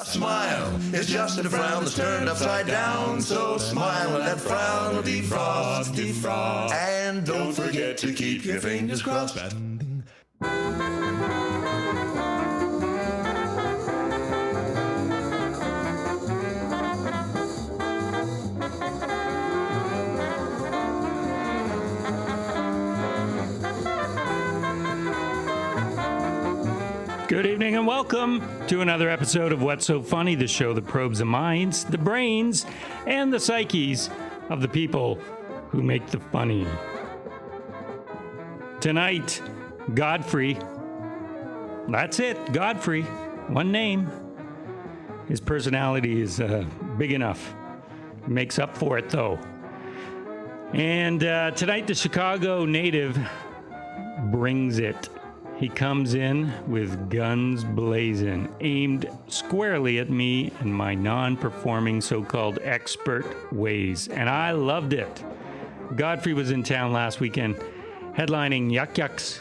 Smile is just a frown that's turned upside down. So smile and that frown will defrost, defrost. And don't forget to keep your fingers crossed. Good evening and welcome to another episode of What's So Funny, the show that probes the minds, the brains, and the psyches of the people who make the funny. Tonight, Godfrey. That's it, Godfrey. One name. His personality is big enough. Makes up for it, though. And tonight, the Chicago native brings it. He comes in with guns blazing, aimed squarely at me and my non-performing so-called expert ways, and I loved it. Godfrey was in town last weekend, headlining Yuck Yucks,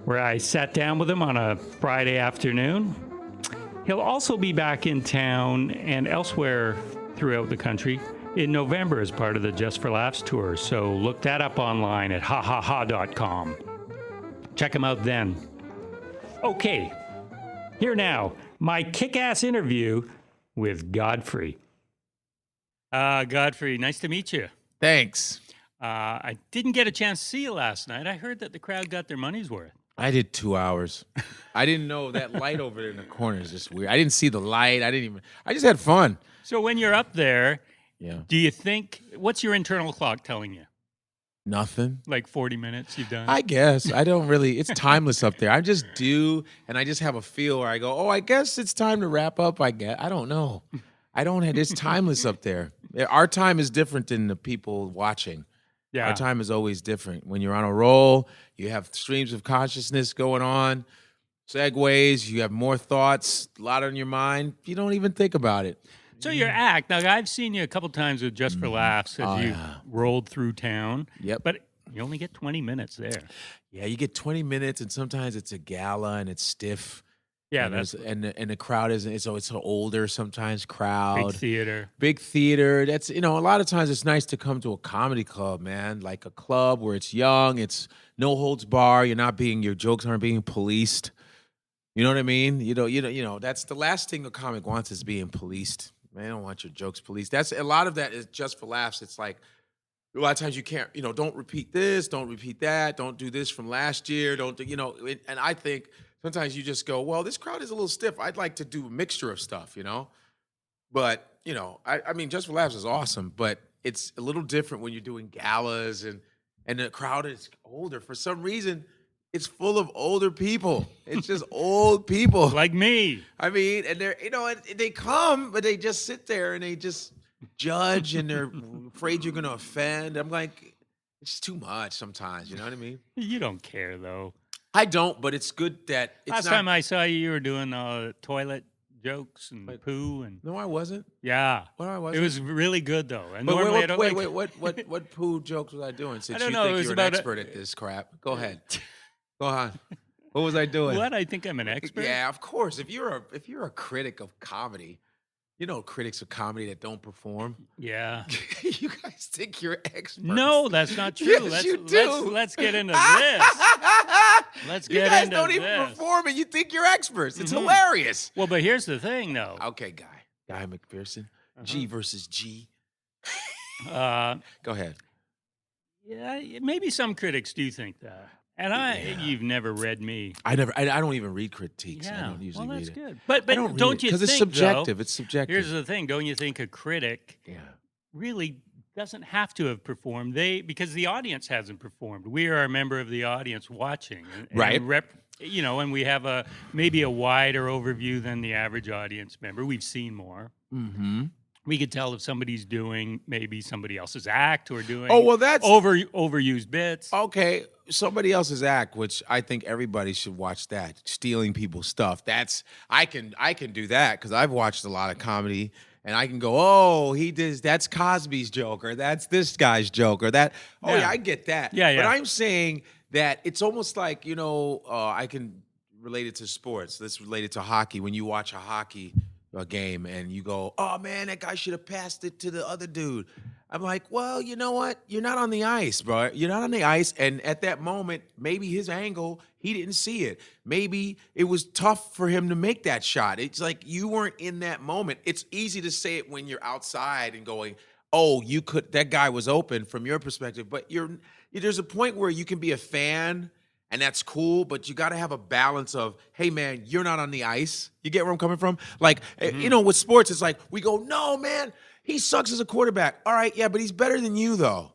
where I sat down with him on a Friday afternoon. He'll also be back in town and elsewhere throughout the country in November as part of the Just for Laughs tour, so look that up online at hahaha.com. Check him out then. Okay, here now, my kick-ass interview with Godfrey. Godfrey, nice to meet you. Thanks. I didn't get a chance to see you last night. I heard that the crowd got their money's worth. I did 2 hours. I didn't know that light over there in the corner is just weird. I didn't see the light. I just had fun. So when you're up there, Yeah. do you think, what's your internal clock telling you? Nothing. Like 40 minutes you've done? I guess. I don't really, it's timeless up there. I just do, and I just have a feel where I go, oh, I guess it's time to wrap up, I guess. I don't know. It's timeless up there. Our time is different than the people watching. Yeah. Our time is always different. When you're on a roll, you have streams of consciousness going on, segues, you have more thoughts, a lot on your mind. You don't even think about it. So your act, now I've seen you a couple times with Just for Laughs as you rolled through town. Yep. But you only get 20 minutes there. Yeah, you get 20 minutes, and sometimes it's a gala and it's stiff. Yeah, and that's the crowd isn't. So it's an older sometimes crowd. big theater. That's a lot of times it's nice to come to a comedy club, man. Like a club where it's young, it's no holds bar. Your jokes aren't being policed. You know what I mean? You know. That's the last thing a comic wants is being policed. Man, I don't want your jokes policed. That's a lot of that is Just for Laughs. It's like a lot of times you can't, don't repeat this, don't repeat that, don't do this from last year, don't do, and I think sometimes you just go, well, this crowd is a little stiff. I'd like to do a mixture of stuff, But, I mean, Just for Laughs is awesome, but it's a little different when you're doing galas and the crowd is older. For some reason, it's full of older people. It's just old people. Like me. I mean, and they're, they come, but they just sit there and they just judge and they're afraid you're going to offend. I'm like, it's too much sometimes. You know what I mean? You don't care, though. I don't, but it's good that it's Last time I saw you, you were doing toilet jokes and poo and. No, I wasn't. Yeah. Well, I wasn't. It was really good though. And but normally what poo jokes was I doing? Since I don't you know, think you're an expert at this crap, go ahead. Go on. What was I doing? What? I think I'm an expert? Yeah, of course. If you're a critic of comedy, critics of comedy that don't perform. Yeah. You guys think you're experts. No, that's not true. Yes, you do. Let's get into this. Let's get into this. You guys don't even perform and you think you're experts. It's hilarious. Well, but here's the thing, though. Okay, Guy McPherson. G versus G. Go ahead. Yeah, maybe some critics do think that. And you've never read me. I don't even read critiques. Yeah. I don't usually read it. Well, that's good. But don't you think, because it's subjective. It's subjective. Here's the thing. Don't you think a critic really doesn't have to have performed? Because the audience hasn't performed. We are a member of the audience watching. And right. And we have maybe a wider overview than the average audience member. We've seen more. Mm-hmm. We could tell if somebody's doing maybe somebody else's act or doing that's overused bits. Okay, somebody else's act, which I think everybody should watch that. Stealing people's stuff. I can do that because I've watched a lot of comedy and I can go, oh, that's Cosby's joke or that's this guy's joke or that. Oh yeah, I get that. Yeah. But I'm saying that it's almost like, I can relate it to sports. Let's relate it to hockey. When you watch a hockey a game and you go, oh man, that guy should have passed it to the other dude. I'm like, well, you know what? You're not on the ice, bro. You're not on the ice. And at that moment, maybe his angle, he didn't see it. Maybe it was tough for him to make that shot. It's like you weren't in that moment. It's easy to say it when you're outside and going, oh, you could, that guy was open from your perspective. But there's a point where you can be a fan and that's cool, but you got to have a balance of, hey, man, you're not on the ice. You get where I'm coming from? Like, you know, with sports, it's like we go, no, man, he sucks as a quarterback. All right, yeah, but he's better than you, though.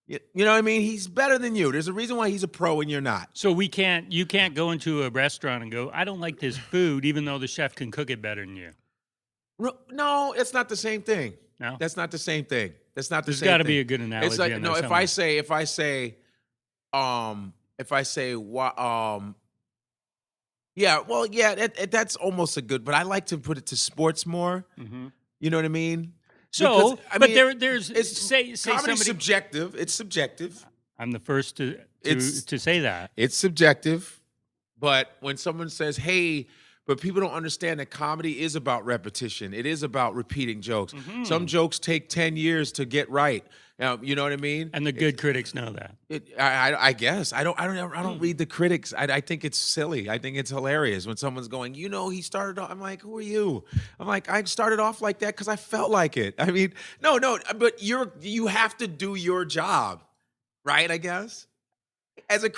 You know what I mean? He's better than you. There's a reason why he's a pro and you're not. So you can't go into a restaurant and go, I don't like this food, even though the chef can cook it better than you. No, it's not the same thing. No? That's not the same thing. That's not the There's same thing. got to be a good analogy. It's like, in no, there if I somewhere. say, yeah, well, yeah, that's almost a good, but I like to put it to sports more. Mm-hmm. You know what I mean? So, Because, I but mean, there's say comedy's somebody. subjective. It's subjective. I'm the first to say that. It's subjective. But when someone says, hey, but people don't understand that comedy is about repetition. It is about repeating jokes. Mm-hmm. Some jokes take 10 years to get right. You know what I mean? And the good critics know that. I guess I don't read the critics. I think it's silly. I think it's hilarious when someone's going, you know, he started off. I'm like, who are you? I'm like, I started off like that because I felt like it. I mean, no, but you have to do your job, right? I guess as a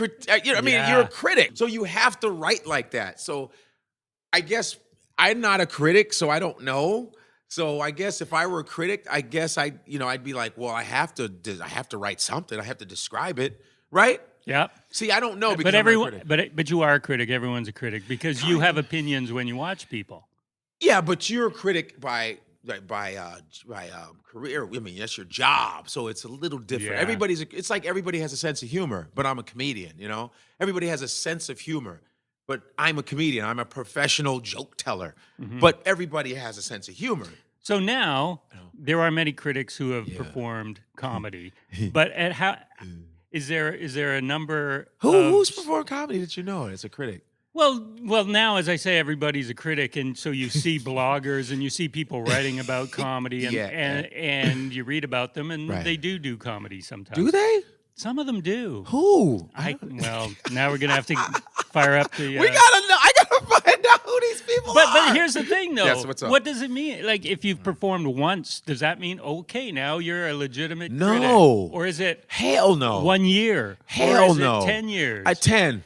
you know, I mean, you're a critic, so you have to write like that. So I guess I'm not a critic, so I don't know. So I guess if I were a critic, I guess I'd be like, well, I have to write something. I have to describe it, right? Yeah. See, I don't know because But I'm everyone, not a critic. but you are a critic. Everyone's a critic because you have opinions when you watch people. Yeah, but you're a critic by career. I mean, that's your job, so it's a little different. Yeah. It's like everybody has a sense of humor, but I'm a comedian. You know, everybody has a sense of humor. But I'm a comedian. I'm a professional joke teller. Mm-hmm. But everybody has a sense of humor. So now there are many critics who have performed comedy. But is there a number? Who's performed comedy that you know as a critic? Well, now, as I say, everybody's a critic, and so you see bloggers and you see people writing about comedy, and you read about them, and they do comedy sometimes. Do they? Some of them do. Who? Well, now we're gonna have to fire up the. We gotta know. I gotta find out who these people are. But here's the thing, though. Yes, what's up? What does it mean? Like, if you've performed once, does that mean okay? Now you're a legitimate critic? No. Or is it hell no? 1 year? Hell or is no. It 10 years? 10.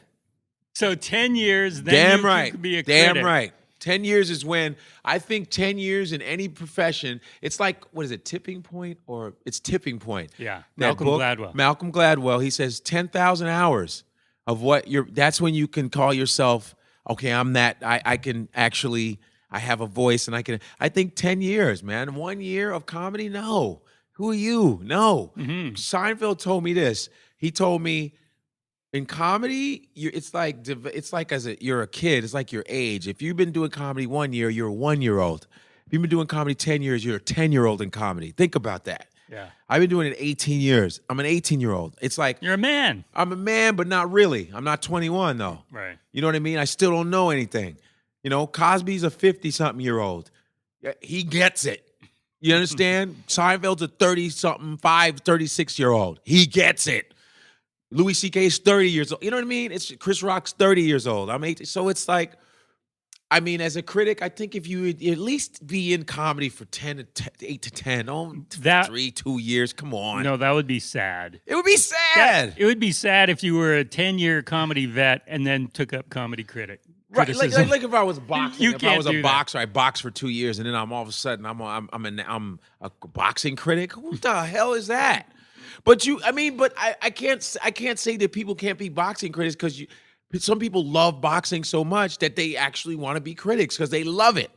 So 10 years. Then Damn you right. could be a critic. Damn right. 10 years is when I think 10 years in any profession, it's like, what is it, tipping point? Or it's tipping point. Yeah. That Malcolm Gladwell. Malcolm Gladwell, he says 10,000 hours of what that's when you can call yourself, okay, I'm that, I can actually, I have a voice and I think 10 years, man. 1 year of comedy? No. Who are you? No. Mm-hmm. Seinfeld told me this. He told me, in comedy, it's like you're a kid. It's like your age. If you've been doing comedy 1 year, you're a 1-year-old. If you've been doing comedy 10 years, you're a 10-year-old in comedy. Think about that. Yeah. I've been doing it 18 years. I'm an 18-year-old. It's like You're a man. I'm a man, but not really. I'm not 21 though. Right. You know what I mean? I still don't know anything. You know, Cosby's a 50-something-year-old. He gets it. You understand? Seinfeld's a 30-something, 36-year-old. He gets it. Louis C.K.'s 30 years old. You know what I mean? It's Chris Rock's 30 years old. I'm 18. So it's like, I mean, as a critic, I think if you would at least be in comedy for 8 to 10, 2 years, come on. No, that would be sad. It would be sad. It would be sad if you were a 10-year comedy vet and then took up comedy critic. Right, Criticism. like if I was boxing. You if can't I was a do boxer, I boxed for 2 years, and then I'm all of a sudden I'm a boxing critic. Who the hell is that? But I can't say that people can't be boxing critics because some people love boxing so much that they actually want to be critics because they love it.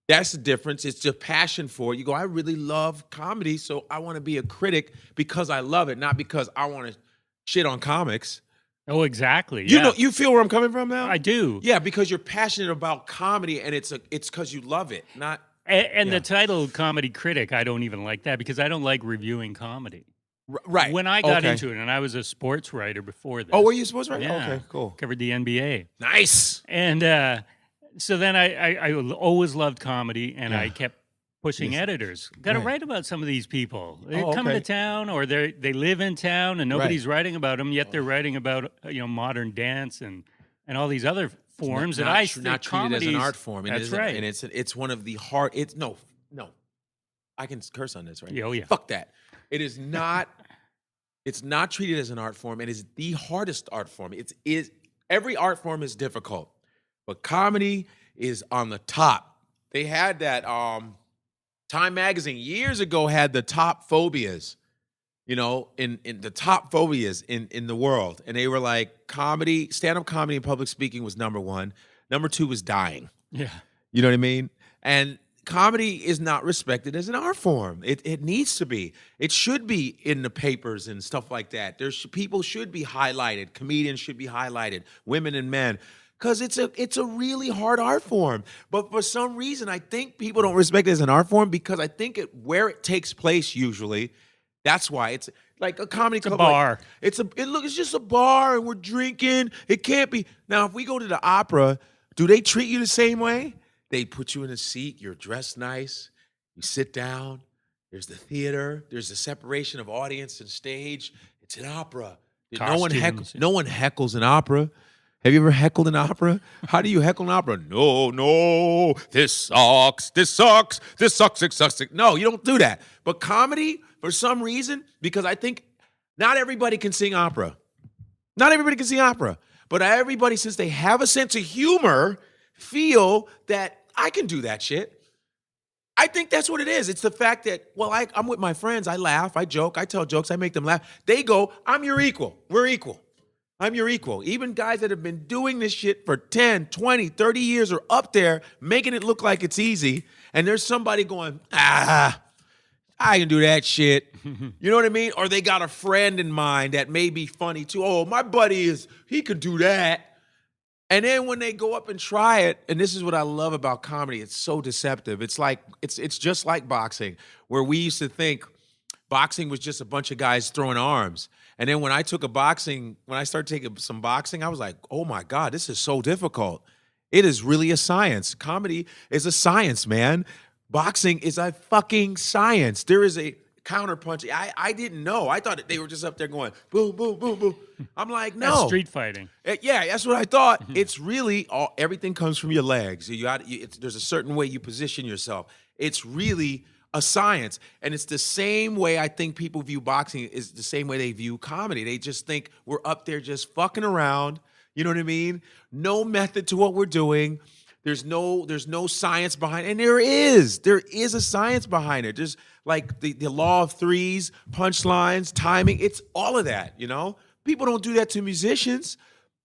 That's the difference. It's the passion for it. You go, I really love comedy, so I want to be a critic because I love it, not because I want to shit on comics. Oh, exactly. You know, you feel where I'm coming from now? I do. Yeah, because you're passionate about comedy, and it's because you love it, not. And the title comedy critic, I don't even like that because I don't like reviewing comedy. Right. When I got into it, and I was a sports writer before this. Oh, were you a sports writer? Yeah. Okay, cool. Covered the NBA. Nice. And So then I always loved comedy, and I kept pushing Yes. editors. Got to Right. write about some of these people. They're Oh, coming to okay. town, or they live in town, and nobody's writing about them. Yet they're writing about modern dance and all these other forms that I think not treated as an comedy's- art form. That's right. And it's one of the hard. It's no. I can curse on this, right? Yeah, oh, yeah. Fuck that. It is not. It's not treated as an art form. It is the hardest art form. Every art form is difficult, but comedy is on the top. They had that. Time Magazine years ago had the top phobias. In the top phobias in the world. And they were like, comedy, stand-up comedy and public speaking was number one. Number two was dying. Yeah. You know what I mean? And comedy is not respected as an art form. It needs to be. It should be in the papers and stuff like that. People should be highlighted. Comedians should be highlighted. Women and men. Because it's a really hard art form. But for some reason, I think people don't respect it as an art form because I think where it takes place usually, that's why it's like a comedy club. a bar. It's just a bar and we're drinking. It can't be. Now, if we go to the opera, do they treat you the same way? They put you in a seat. You're dressed nice. You sit down. There's the theater. There's the separation of audience and stage. It's an opera. No one heckles an opera. Have you ever heckled an opera? How do you heckle an opera? No, this sucks. This sucks. This sucks. It sucks. No, you don't do that. But comedy, for some reason, because I think not everybody can sing opera. Not everybody can sing opera. But everybody, since they have a sense of humor, feel that I can do that shit. I think that's what it is. It's the fact that, I'm with my friends. I laugh. I joke. I tell jokes. I make them laugh. They go, I'm your equal. We're equal. I'm your equal. Even guys that have been doing this shit for 10, 20, 30 years are up there making it look like it's easy. And there's somebody going, I can do that shit. You know what I mean? Or they got a friend in mind that may be funny too. Oh, my buddy he could do that. And then when they go up and try it, and this is what I love about comedy, it's so deceptive. It's like, it's just like boxing, where we used to think boxing was just a bunch of guys throwing arms. And then when I started taking some boxing, I was like, oh my God, this is so difficult. It is really a science. Comedy is a science, man. Boxing is a fucking science. There is a counterpunch. I didn't know. I thought they were just up there going, boom, boom, boom, boom. I'm like, no. That's street fighting. Yeah, that's what I thought. It's really, everything comes from your legs. There's a certain way you position yourself. It's really a science. And it's the same way I think people view boxing is the same way they view comedy. They just think we're up there just fucking around. You know what I mean? No method to what we're doing. There's no science behind it. And there is a science behind it. There's like the law of threes, punchlines, timing. It's all of that, People don't do that to musicians.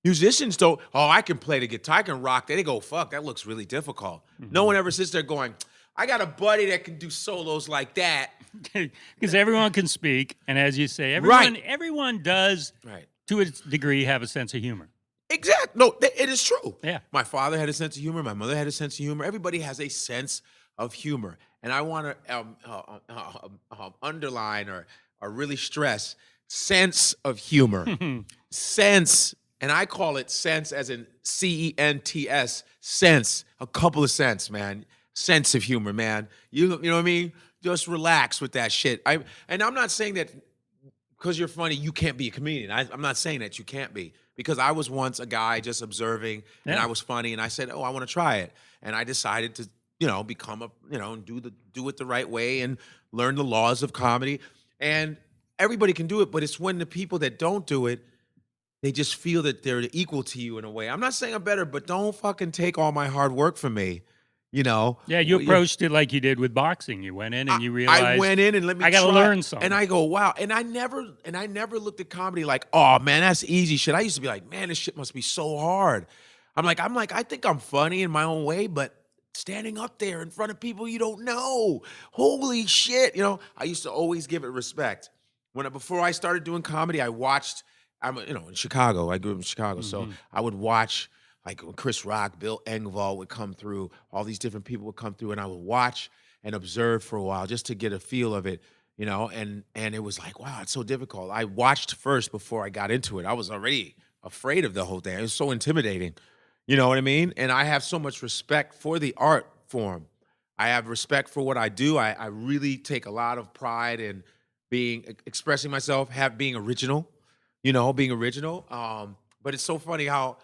Musicians don't, I can play the guitar, I can rock that. They go, fuck, that looks really difficult. No one ever sits there going, I got a buddy that can do solos like that. Because everyone can speak, and as you say, everyone does, to a degree, have a sense of humor. Exactly. No, it is true. Yeah. My father had a sense of humor. My mother had a sense of humor. Everybody has a sense of humor. And I want to underline or really stress sense of humor. Sense, and I call it sense as in CENTS, sense. A couple of cents, man. Sense of humor, man. You know what I mean? Just relax with that shit. And I'm not saying that because you're funny, you can't be a comedian. I'm not saying that you can't be. Because I was once a guy just observing, and I was funny, and I said, I want to try it. And I decided to, become and do it the right way and learn the laws of comedy. And everybody can do it, but it's when the people that don't do it, they just feel that they're equal to you in a way. I'm not saying I'm better, but don't fucking take all my hard work from me. Yeah, you approached it like you did with boxing. You went in and you realized I went in and I gotta learn something. And I go, wow. And I never looked at comedy like, oh man, that's easy shit. I used to be like, man, this shit must be so hard. I'm like, I think I'm funny in my own way, but standing up there in front of people you don't know, holy shit. I used to always give it respect. Before I started doing comedy, I watched. I'm in Chicago. I grew up in Chicago, so I would watch. Like when Chris Rock, Bill Engvall would come through, all these different people would come through, and I would watch and observe for a while just to get a feel of it, and it was like, wow, it's so difficult. I watched first before I got into it. I was already afraid of the whole thing. It was so intimidating, You know what I mean? And I have so much respect for the art form. I have respect for what I do. I really take a lot of pride in expressing myself, being original, being original. But it's so funny how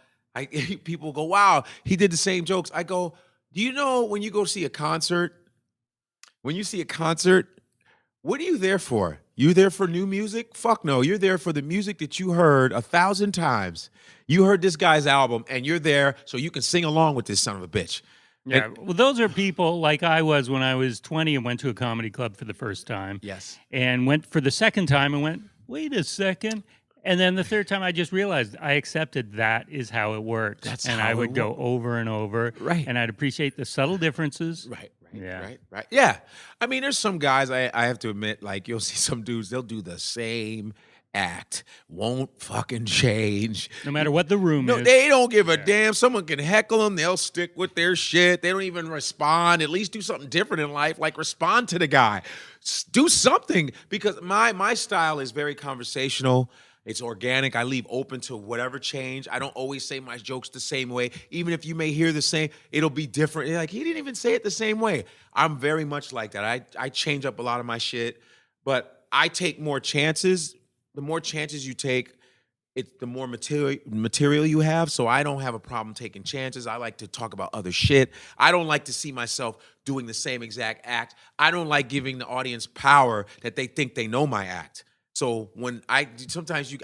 people go, wow, he did the same jokes. I go, do you know when you go see a concert, what are you there for? You there for new music? Fuck no. You're there for the music that you heard 1,000 times. You heard this guy's album, and you're there so you can sing along with this son of a bitch. Yeah, well, those are people like I was when I was 20 and went to a comedy club for the first time. Yes. And went for the second time and went, wait a second. And then the third time I just realized I accepted that is how it works. And I would go over and over. Right. And I'd appreciate the subtle differences. Right. Yeah. Right. Yeah. I mean, there's some guys, I have to admit, like, you'll see some dudes, they'll do the same act, won't fucking change. No matter what the room is. They don't give a damn. Someone can heckle them, they'll stick with their shit. They don't even respond. At least do something different in life, like respond to the guy. Do something, because my style is very conversational. It's organic. I leave open to whatever change. I don't always say my jokes the same way. Even if you may hear the same, it'll be different. Like, he didn't even say it the same way. I'm very much like that. I change up a lot of my shit, but I take more chances. The more chances you take, the more material you have. So I don't have a problem taking chances. I like to talk about other shit. I don't like to see myself doing the same exact act. I don't like giving the audience power that they think they know my act. So when I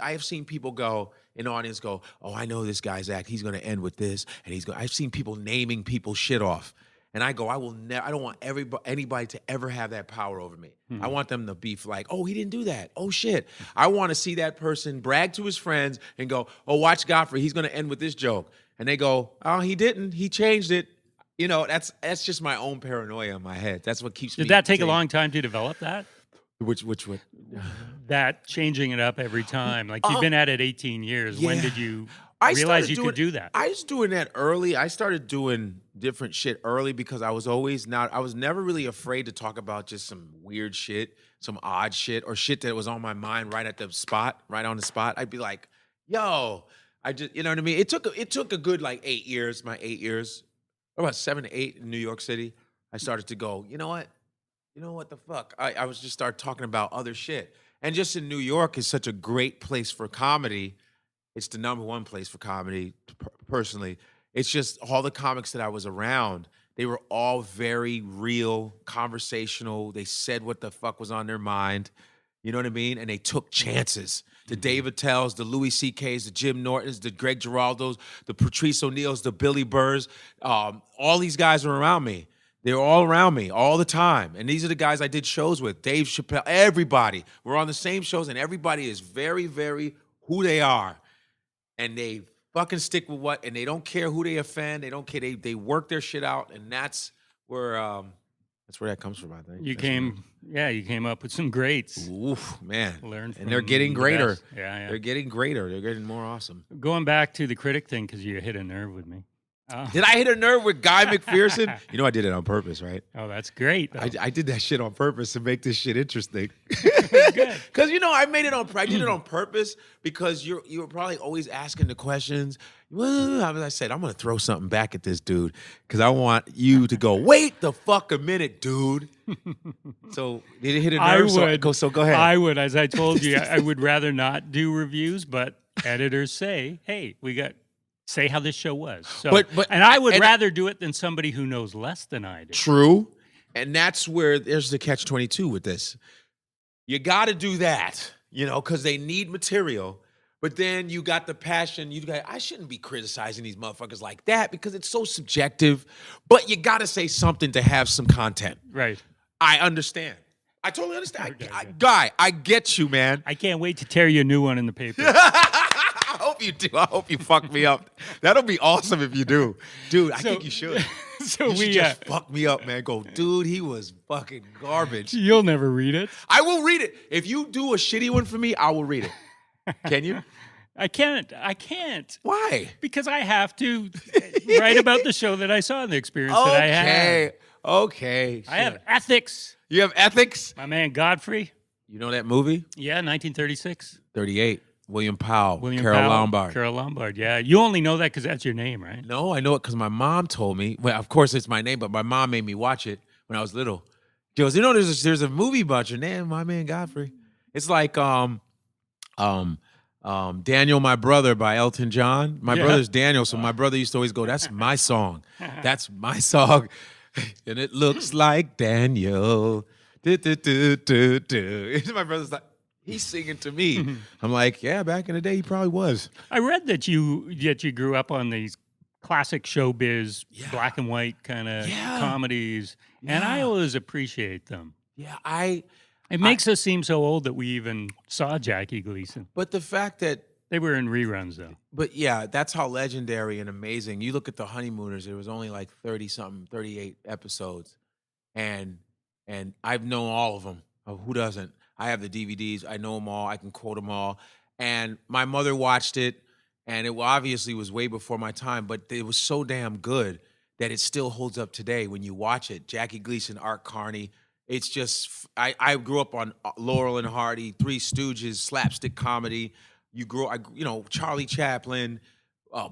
have seen people go in the audience go, oh, I know this guy's act. He's going to end with this, and I've seen people naming people's shit off, and I go, I don't want anybody to ever have that power over me. I want them to be like, oh, he didn't do that. Oh shit. I want to see that person brag to his friends and go, oh, watch Godfrey. He's going to end with this joke, and they go, oh, he didn't. He changed it. That's just my own paranoia in my head. That's what keeps me. Did that take a long time to develop that? Which that changing it up every time. Like, you've been at it 18 years. Yeah. When did you realize you could do that? I was doing that early. I started doing different shit early because I was never really afraid to talk about just some weird shit, some odd shit, or shit that was on my mind right on the spot. I'd be like, yo, you know what I mean? It took a good like 8 years, about 7 to 8 in New York City. I started to go, you know what the fuck? I was just start talking about other shit. And just in New York is such a great place for comedy. It's the number one place for comedy, personally. It's just all the comics that I was around, they were all very real, conversational. They said what the fuck was on their mind. You know what I mean? And they took chances. The Dave Attell's, the Louis C.K.'s, the Jim Nortons, the Greg Giraldo's, the Patrice O'Neill's, the Billy Burrs. All these guys were around me. They were all around me all the time. And these are the guys I did shows with. Dave Chappelle, everybody. We're on the same shows, and everybody is very, very who they are. And they fucking stick with and they don't care who they offend. They don't care. They work their shit out, and that's where that comes from, I think. You came up with some greats. Oof, man. Learn from and they're getting greater. Yeah. They're getting greater. They're getting more awesome. Going back to the Critic thing, because you hit a nerve with me. Did I hit a nerve with Guy McPherson? You know I did it on purpose, right? Oh, that's great. I did that shit on purpose to make this shit interesting. Good. Because I did it on purpose because you were probably always asking the questions. Well, as I said, I'm gonna throw something back at this dude because I want you to go, wait the fuck a minute, dude. So did it hit a nerve? So go ahead. I would, as I told you, I would rather not do reviews, but editors say, hey, say how this show was. So, and I would rather do it than somebody who knows less than I do. True. And that's where there's the catch-22 with this. You got to do that, because they need material. But then you got the passion. I shouldn't be criticizing these motherfuckers like that because it's so subjective. But you got to say something to have some content. Right. I understand. I totally understand. Okay. Guy, I get you, man. I can't wait to tear you a new one in the paper. I hope you do. I hope you fuck me up. That'll be awesome if you do. Dude, I think you should. So you should just fuck me up, man. Go, dude, he was fucking garbage. You'll never read it. I will read it. If you do a shitty one for me, I will read it. Can you? I can't. Why? Because I have to write about the show that I saw and the experience that I had. Okay. I have ethics. You have ethics? My man Godfrey. You know that movie? Yeah, 1936. 38. William Powell, William Carol Powell, Lombard. Carol Lombard, yeah. You only know that because that's your name, right? No, I know it because my mom told me. Well, of course it's my name, but my mom made me watch it when I was little. She goes, there's a movie about your name, my man Godfrey. It's like Daniel, My Brother by Elton John. My brother's Daniel, so my brother used to always go, that's my song. That's my song. And it looks like Daniel. Do, do, do, do, do. My brother's like, he's singing to me. I'm like, yeah, back in the day, he probably was. I read that you grew up on these classic showbiz, black and white kind of comedies, and I always appreciate them. Yeah, It makes us seem so old that we even saw Jackie Gleason. But the fact that They were in reruns, though. But yeah, that's how legendary and amazing. You look at the Honeymooners, there was only like 30-something, 38 episodes. And I've known all of them. Oh, who doesn't? I have the DVDs. I know them all. I can quote them all. And my mother watched it, and it obviously was way before my time, but it was so damn good that it still holds up today when you watch it. Jackie Gleason, Art Carney. It's just, I grew up on Laurel and Hardy, Three Stooges, slapstick comedy. Charlie Chaplin,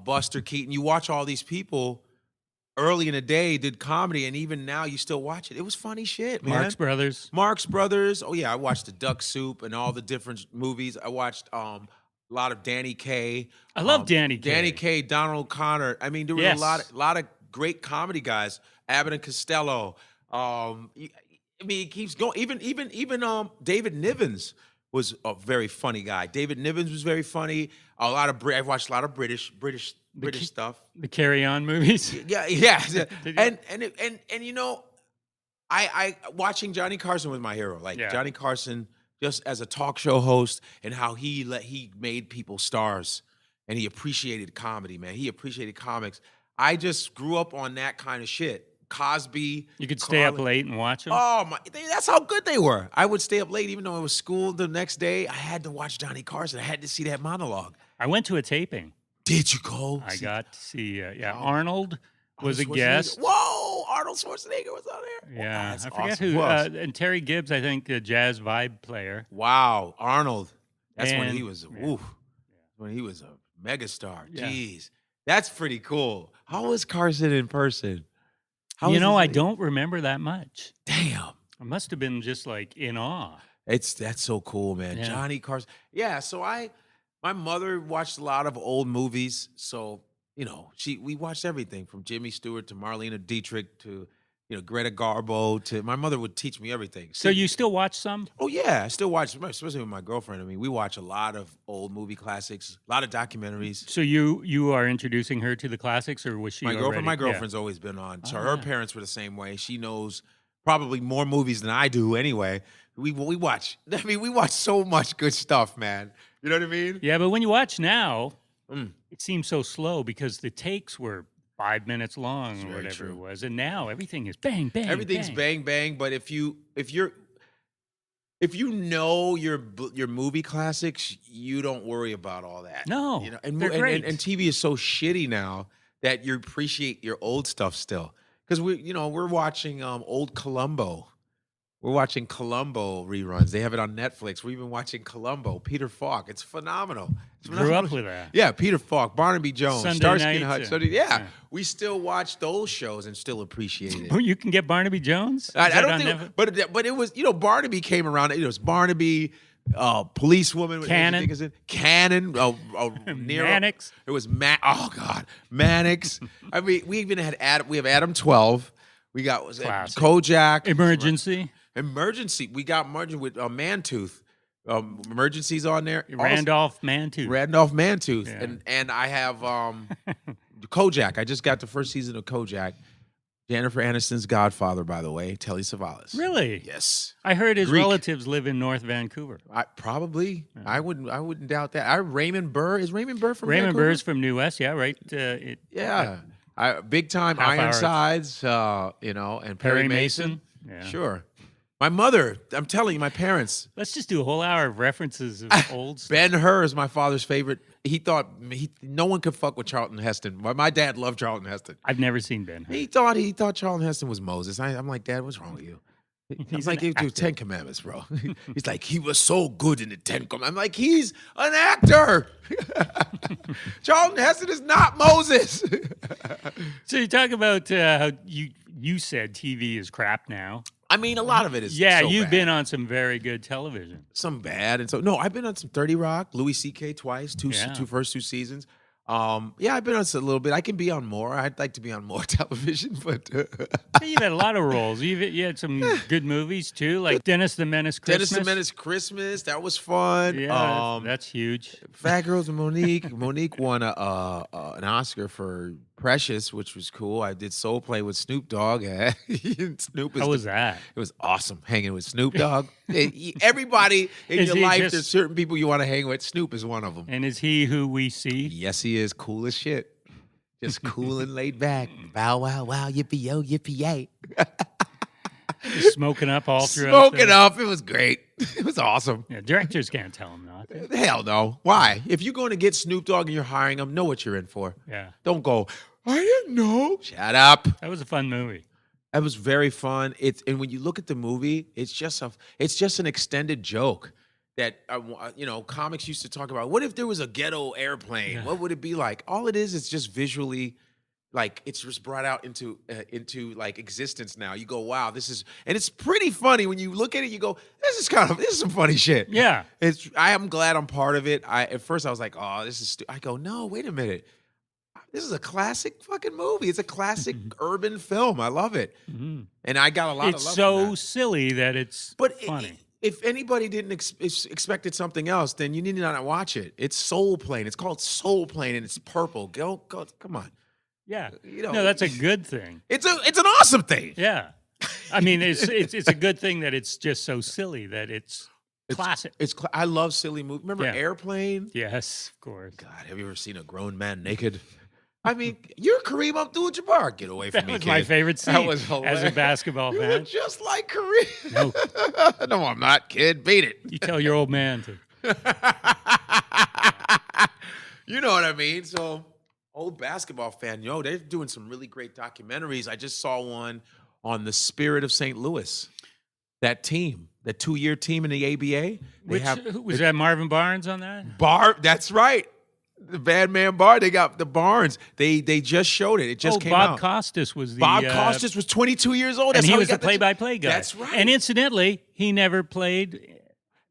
Buster Keaton. You watch all these people early in the day did comedy, and even now you still watch it. It was funny shit, man. Marx Brothers. Oh yeah, I watched the Duck Soup and all the different movies. I watched a lot of Danny Kaye. I love Danny Kaye. Danny Kaye, Donald O'Connor. I mean, there were a lot of great comedy guys. Abbott and Costello. I mean, it keeps going. Even David Nivens was a very funny guy. David Nivens was very funny. I've watched a lot of British stuff. The Carry On movies. Yeah. and you know, I watching Johnny Carson was my hero. Johnny Carson, just as a talk show host, and how he made people stars, and he appreciated comedy, man. He appreciated comics. I just grew up on that kind of shit. Cosby. You could stay up late and watch them? Oh, that's how good they were. I would stay up late even though it was school the next day. I had to watch Johnny Carson. I had to see that monologue. I went to a taping. Did you go? I got to see, Arnold was a guest. Whoa, Arnold Schwarzenegger was on there? Yeah, wow, I forget awesome. who. And Terry Gibbs, I think, a jazz vibe player. Wow, Arnold. That's when he was, when he was a megastar. Yeah. Jeez, that's pretty cool. How was Carson in person? I don't remember that much. Damn. I must have been just like in awe. That's so cool, man. Yeah. Johnny Carson. Yeah, so my mother watched a lot of old movies, so we watched everything from Jimmy Stewart to Marlene Dietrich to Greta Garbo to my mother would teach me everything. So you still watch some? Oh yeah, I still watch, especially with my girlfriend. I mean, we watch a lot of old movie classics, a lot of documentaries. So you are introducing her to the classics, or was she my girlfriend? already? My girlfriend's always been on. So her parents were the same way. She knows probably more movies than I do. Anyway, we watch. I mean, we watch so much good stuff, man. You know what I mean? Yeah, but when you watch now, it seems so slow because the takes were 5 minutes long or whatever it was, and now everything is bang bang. Everything's bang bang. But if you know your movie classics, you don't worry about all that. No, and they're great. And TV is so shitty now that you appreciate your old stuff still. Because we're watching old Columbo. We're watching Columbo reruns. They have it on Netflix. We've been watching Columbo. Peter Falk. It's phenomenal. Grew up with that. Yeah, Peter Falk, Barnaby Jones, Sunday Starsky and nights, Hutch. We still watch those shows and still appreciate it. You can get Barnaby Jones. I don't think, but it was Barnaby came around. It was Barnaby, Policewoman, Cannon, Nero. Mannix. It was Mannix. I mean, we even had Adam. We have Adam 12. We got Kojak. Emergency. We got Margin with Mantooth. Emergency's on there. Randolph Mantooth. Yeah. And I have Kojak. I just got the first season of Kojak. Jennifer Aniston's godfather, by the way, Telly Savalas. Really? Yes. I heard his relatives live in North Vancouver. Probably. Yeah. I wouldn't doubt that. Raymond Burr. Is Raymond Burr from Vancouver? Raymond Burr's from New West, yeah, right? Big time Ironsides, and Perry Mason. Yeah. Sure. My mother, I'm telling you, my parents. Let's just do a whole hour of references of old stuff. Ben-Hur is my father's favorite. He thought no one could fuck with Charlton Heston. My dad loved Charlton Heston. I've never seen Ben-Hur. He thought Charlton Heston was Moses. I'm like, Dad, what's wrong with you? He's like, dude, 10 Commandments, bro. He's like, he was so good in the 10 Commandments. I'm like, he's an actor. Charlton Heston is not Moses. So you talk about how you said TV is crap now. I mean, a lot of it is Yeah, so you've bad. been on some very good television. Some bad. And so, no, I've been on some 30 Rock, Louis C.K. twice, Yeah. first two seasons. Yeah, I've been on a little bit. I can be on more. I'd like to be on more television, but You've had a lot of roles. You had some good movies too, like Dennis the Menace Christmas. Dennis the Menace Christmas, that was fun. Yeah, that's huge. Fat Girls and Monique. Monique won an Oscar for Precious, which was cool. I did Soul Play with Snoop Dogg. Snoop is How was that? It was awesome hanging with Snoop Dogg. Everybody in Is your he life, just- there's certain people you want to hang with. Snoop is one of them. And is he who we see? Yes, he is cool as shit. Just cool and laid back. Bow wow wow yippee yo yippee yay. Just smoking up all throughout. Smoking up. It was great. It was awesome. Yeah, directors can't tell him not. Hell no. Why? If you're going to get Snoop Dogg and you're hiring him, know what you're in for. Yeah, Don't go, I didn't know. Shut up. that was a fun movie. That was very fun. And when you look at the movie, it's just an extended joke that comics used to talk about. What if there was a ghetto airplane? Yeah. What would it be like? All it is just visually, like it's just brought out into like existence now. You go, wow, this is, and it's pretty funny when you look at it. You go, this is some funny shit. Yeah, I am glad I'm part of it. At first I was like, oh, this is. I go, no, wait a minute. This is a classic fucking movie. It's a classic urban film. I love it. Mhm. And I got a lot it's of love so for that. silly that it's funny. If anybody didn't expected something else, then you need to not watch it. It's Soul Plane. It's called Soul Plane, and it's purple. Go, come on. Yeah, You know, no, that's a good thing. It's an awesome thing. Yeah, I mean, it's a good thing that it's just so silly that it's classic. I love silly movies. Remember Yeah. Airplane? Yes, of course. God, have you ever seen a grown man naked? I mean, you're Kareem Abdul-Jabbar. Get away from That me, was kid. my favorite scene That was as hilarious. a basketball You fan. look just like Kareem. No. No, I'm not, kid. Beat it. You tell your old man to. You know what I mean? So, old basketball fan, they're doing some really great documentaries. I just saw one on the spirit of St. Louis. That team, that 2-year team in the ABA. Who was that Marvin Barnes on that? Bar, that's right. The Bad Man Bar. They got the Barnes. They just showed it. It just came Bob out. Costas was the Bob Costas was 22 years old. and That's he how was the got play-by-play guy. That's right. And incidentally, he never played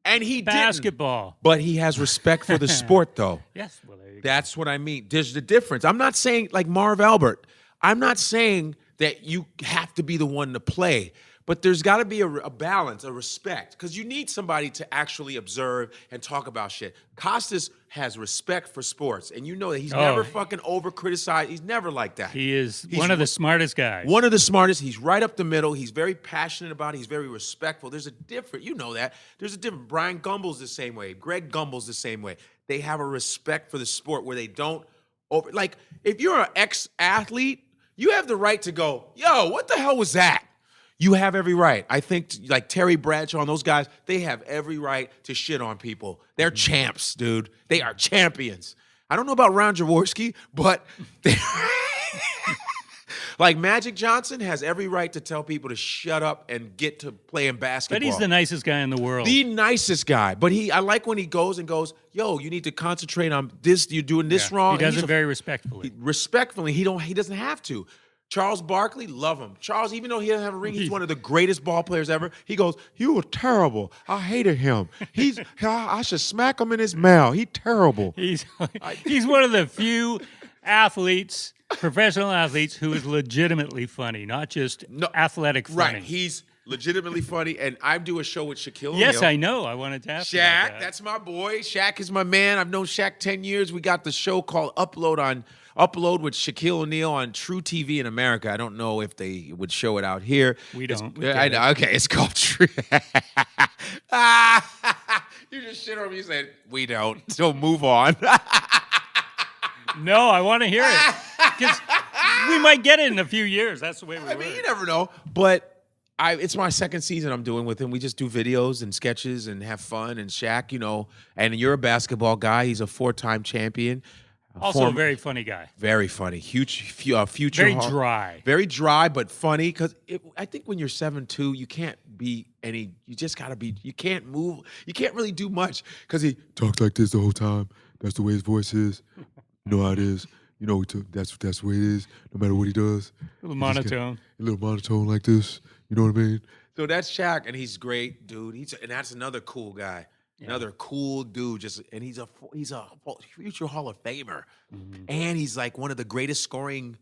And he didn't. basketball. But he has respect for the sport, though. Yes, well, there you go. That's what I mean. There's the difference. I'm not saying like Marv Albert. I'm not saying that you have to be the one to play, but there's got to be a balance, a respect, because you need somebody to actually observe and talk about shit. Costas has respect for sports, and you know that he's never fucking over-criticized. He's never like that. He is He's one of the smartest guys. One of the smartest. He's right up the middle. He's very passionate about it. He's very respectful. There's a different, you know that. There's a different. Brian Gumbel's the same way. Greg Gumbel's the same way. They have a respect for the sport where they don't over. Like, if you're an ex-athlete, you have the right to go, yo, what the hell was that? You have every right. I think like Terry Bradshaw and those guys, they have every right to shit on people. They're champs, dude. They are champions. I don't know about Ron Jaworski, but like Magic Johnson has every right to tell people to shut up and get to playing basketball. But he's the nicest guy in the world. The nicest guy. But I like when he goes, yo, you need to concentrate on this. You're doing this wrong. He And does he's it very respectfully. respectfully, he doesn't have to. Charles Barkley, love him. Charles, even though he doesn't have a ring, he's one of the greatest ball players ever. He goes, you were terrible. I hated him. I should smack him in his mouth. He's terrible. He's one of the few athletes, professional athletes, who is legitimately funny, not just athletic funny. Right. He's legitimately funny. And I do a show with Shaquille O'Neal. Yes, I know. I wanted to ask you about Shaq, that. that's my boy. Shaq is my man. I've known Shaq 10 years. We got the show called Upload with Shaquille O'Neal on True TV in America. I don't know if they would show it out here. We don't. I know. Okay, it's called True. You just shit on me. You said we don't. So move on. No, I want to hear it. Because we might get it in a few years. That's the way we I work. mean, you never know. But it's my second season I'm doing with him. We just do videos and sketches and have fun. And Shaq, and you're a basketball guy. He's a 4-time champion. Also a very funny guy. Very funny. Huge future. Very dry. Very dry, but funny. Because I think when you're 7'2", you can't you just gotta be. You can't move. You can't really do much because he talks like this the whole time. That's the way his voice is. You know how it is. You know, that's the way it is. No matter what he does, A little monotone. a little monotone like this. You know what I mean? So that's Shaq, and he's great, dude. And that's another cool guy. Yeah. Another cool dude. And he's a future Hall of Famer, and he's like one of the greatest scoring.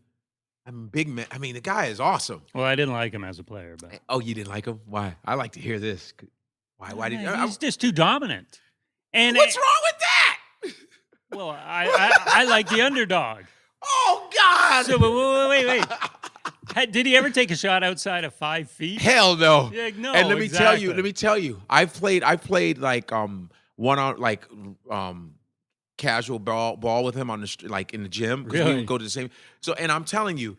Big man. I mean, the guy is awesome. Well, I didn't like him as a player, but oh, you didn't like him? Why? I like to hear this. Why did he's just too dominant? And what's wrong with that? Well, I like the underdog. Oh God! So wait. Did he ever take a shot outside of 5 feet? Hell no. Yeah, no. And let me tell you. I played like casual ball with him on the like in the gym because we would go to the same. So and I'm telling you,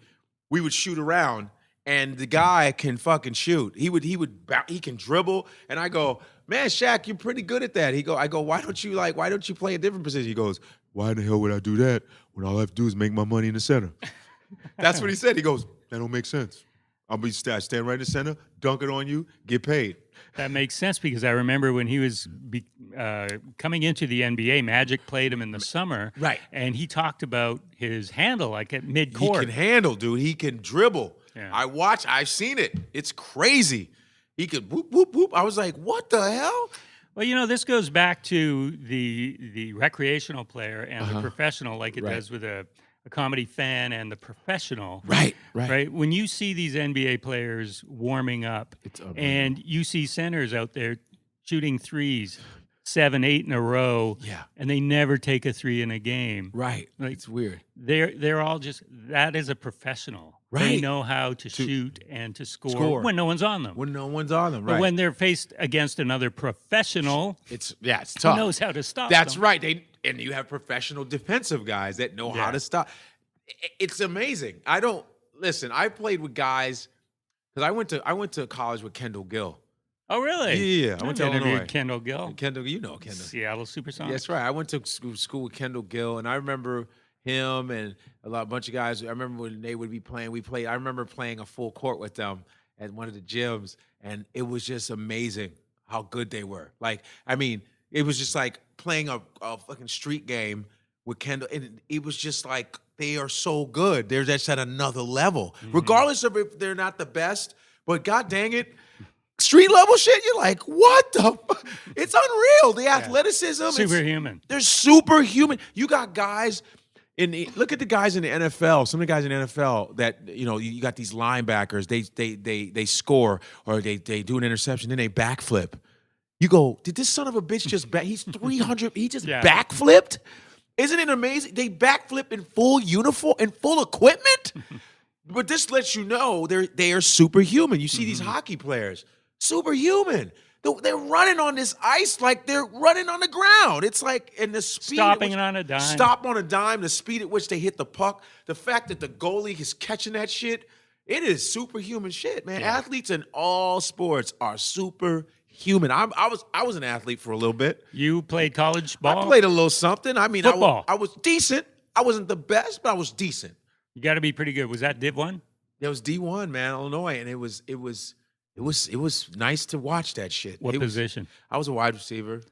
we would shoot around, and the guy can fucking shoot. He can dribble, and I go, man, Shaq, you're pretty good at that. I go, why don't you play a different position? He goes, why in the hell would I do that when all I have to do is make my money in the center? That's what he said. He goes, that don't make sense. I'll be stand right in the center, dunk it on you, get paid. That makes sense because I remember when he was coming into the NBA, Magic played him in the summer. Right. And he talked about his handle like at mid-court. He can handle, dude. He can dribble. Yeah. I've seen it. It's crazy. He could whoop, whoop, whoop. I was like, what the hell? Well, you know, this goes back to the recreational player and the professional like it does with a comedy fan and the professional. Right. When you see these NBA players warming up and you see centers out there shooting threes, 7, 8 in a row, and they never take a three in a game. Right. Like, it's weird. They're all just, that is a professional. Right. They know how to shoot and to score when no one's on them. When no one's on them, right. But when they're faced against another professional, it's tough. Who knows how to stop That's them. right. And you have professional defensive guys that know how to stop. It's amazing. I played with guys because I went to college with Kendall Gill. Oh, really? Yeah. I went to Illinois. Kendall Gill. Kendall, you know Kendall. Seattle Supersonics. That's right. I went to school with Kendall Gill, and I remember him and a bunch of guys. I remember when they would be playing. I remember playing a full court with them at one of the gyms, and it was just amazing how good they were. Like, I mean, it was just like playing a fucking street game with Kendall, and it was just like they are so good. They're just at another level, regardless of if they're not the best. But god dang it, street level shit. You're like, what the? It's unreal. The athleticism, superhuman. They're superhuman. You got guys. Look at the guys in the NFL. Some of the guys in the NFL that, you know, you got these linebackers. They score or they do an interception, then they backflip. You go, did this son of a bitch just he's 300, he just backflipped? Isn't it amazing? They backflip in full uniform, in full equipment? But this lets you know they are superhuman. You see these hockey players, superhuman. They're running on this ice like they're running on the ground. It's like, and the speed stopping on a dime. Stop on a dime, the speed at which they hit the puck, the fact that the goalie is catching that shit, it is superhuman shit, man. Yeah. Athletes in all sports are superhuman. I was an athlete for a little bit. You played college ball? I played a little something. I mean, football. I was decent. I wasn't the best, but I was decent. You got to be pretty good. Was that Div 1? It was D1, man, Illinois, and it was nice to watch that shit. What position? I was a wide receiver,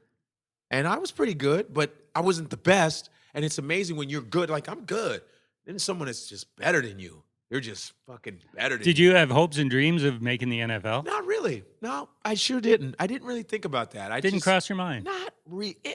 and I was pretty good, but I wasn't the best. And it's amazing when you're good, like I'm good. Then someone that's just better than you. They're just fucking better than you. Did you have hopes and dreams of making the NFL? Not really. No, I sure didn't. I didn't really think about that. Didn't cross your mind? Not really.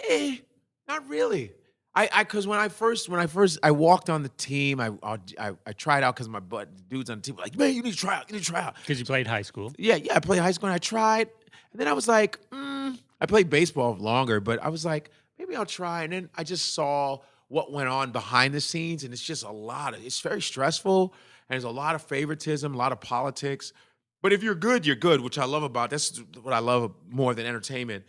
Because when I first walked on the team, I tried out because my dudes on the team were like, man, you need to try out. Because you played high school. Yeah, I played high school and I tried, and then I was like, I played baseball longer, but I was like, maybe I'll try. And then I just saw what went on behind the scenes, and it's just it's very stressful, and there's a lot of favoritism, a lot of politics. But if you're good, you're good, which I love about. That's what I love more than entertainment.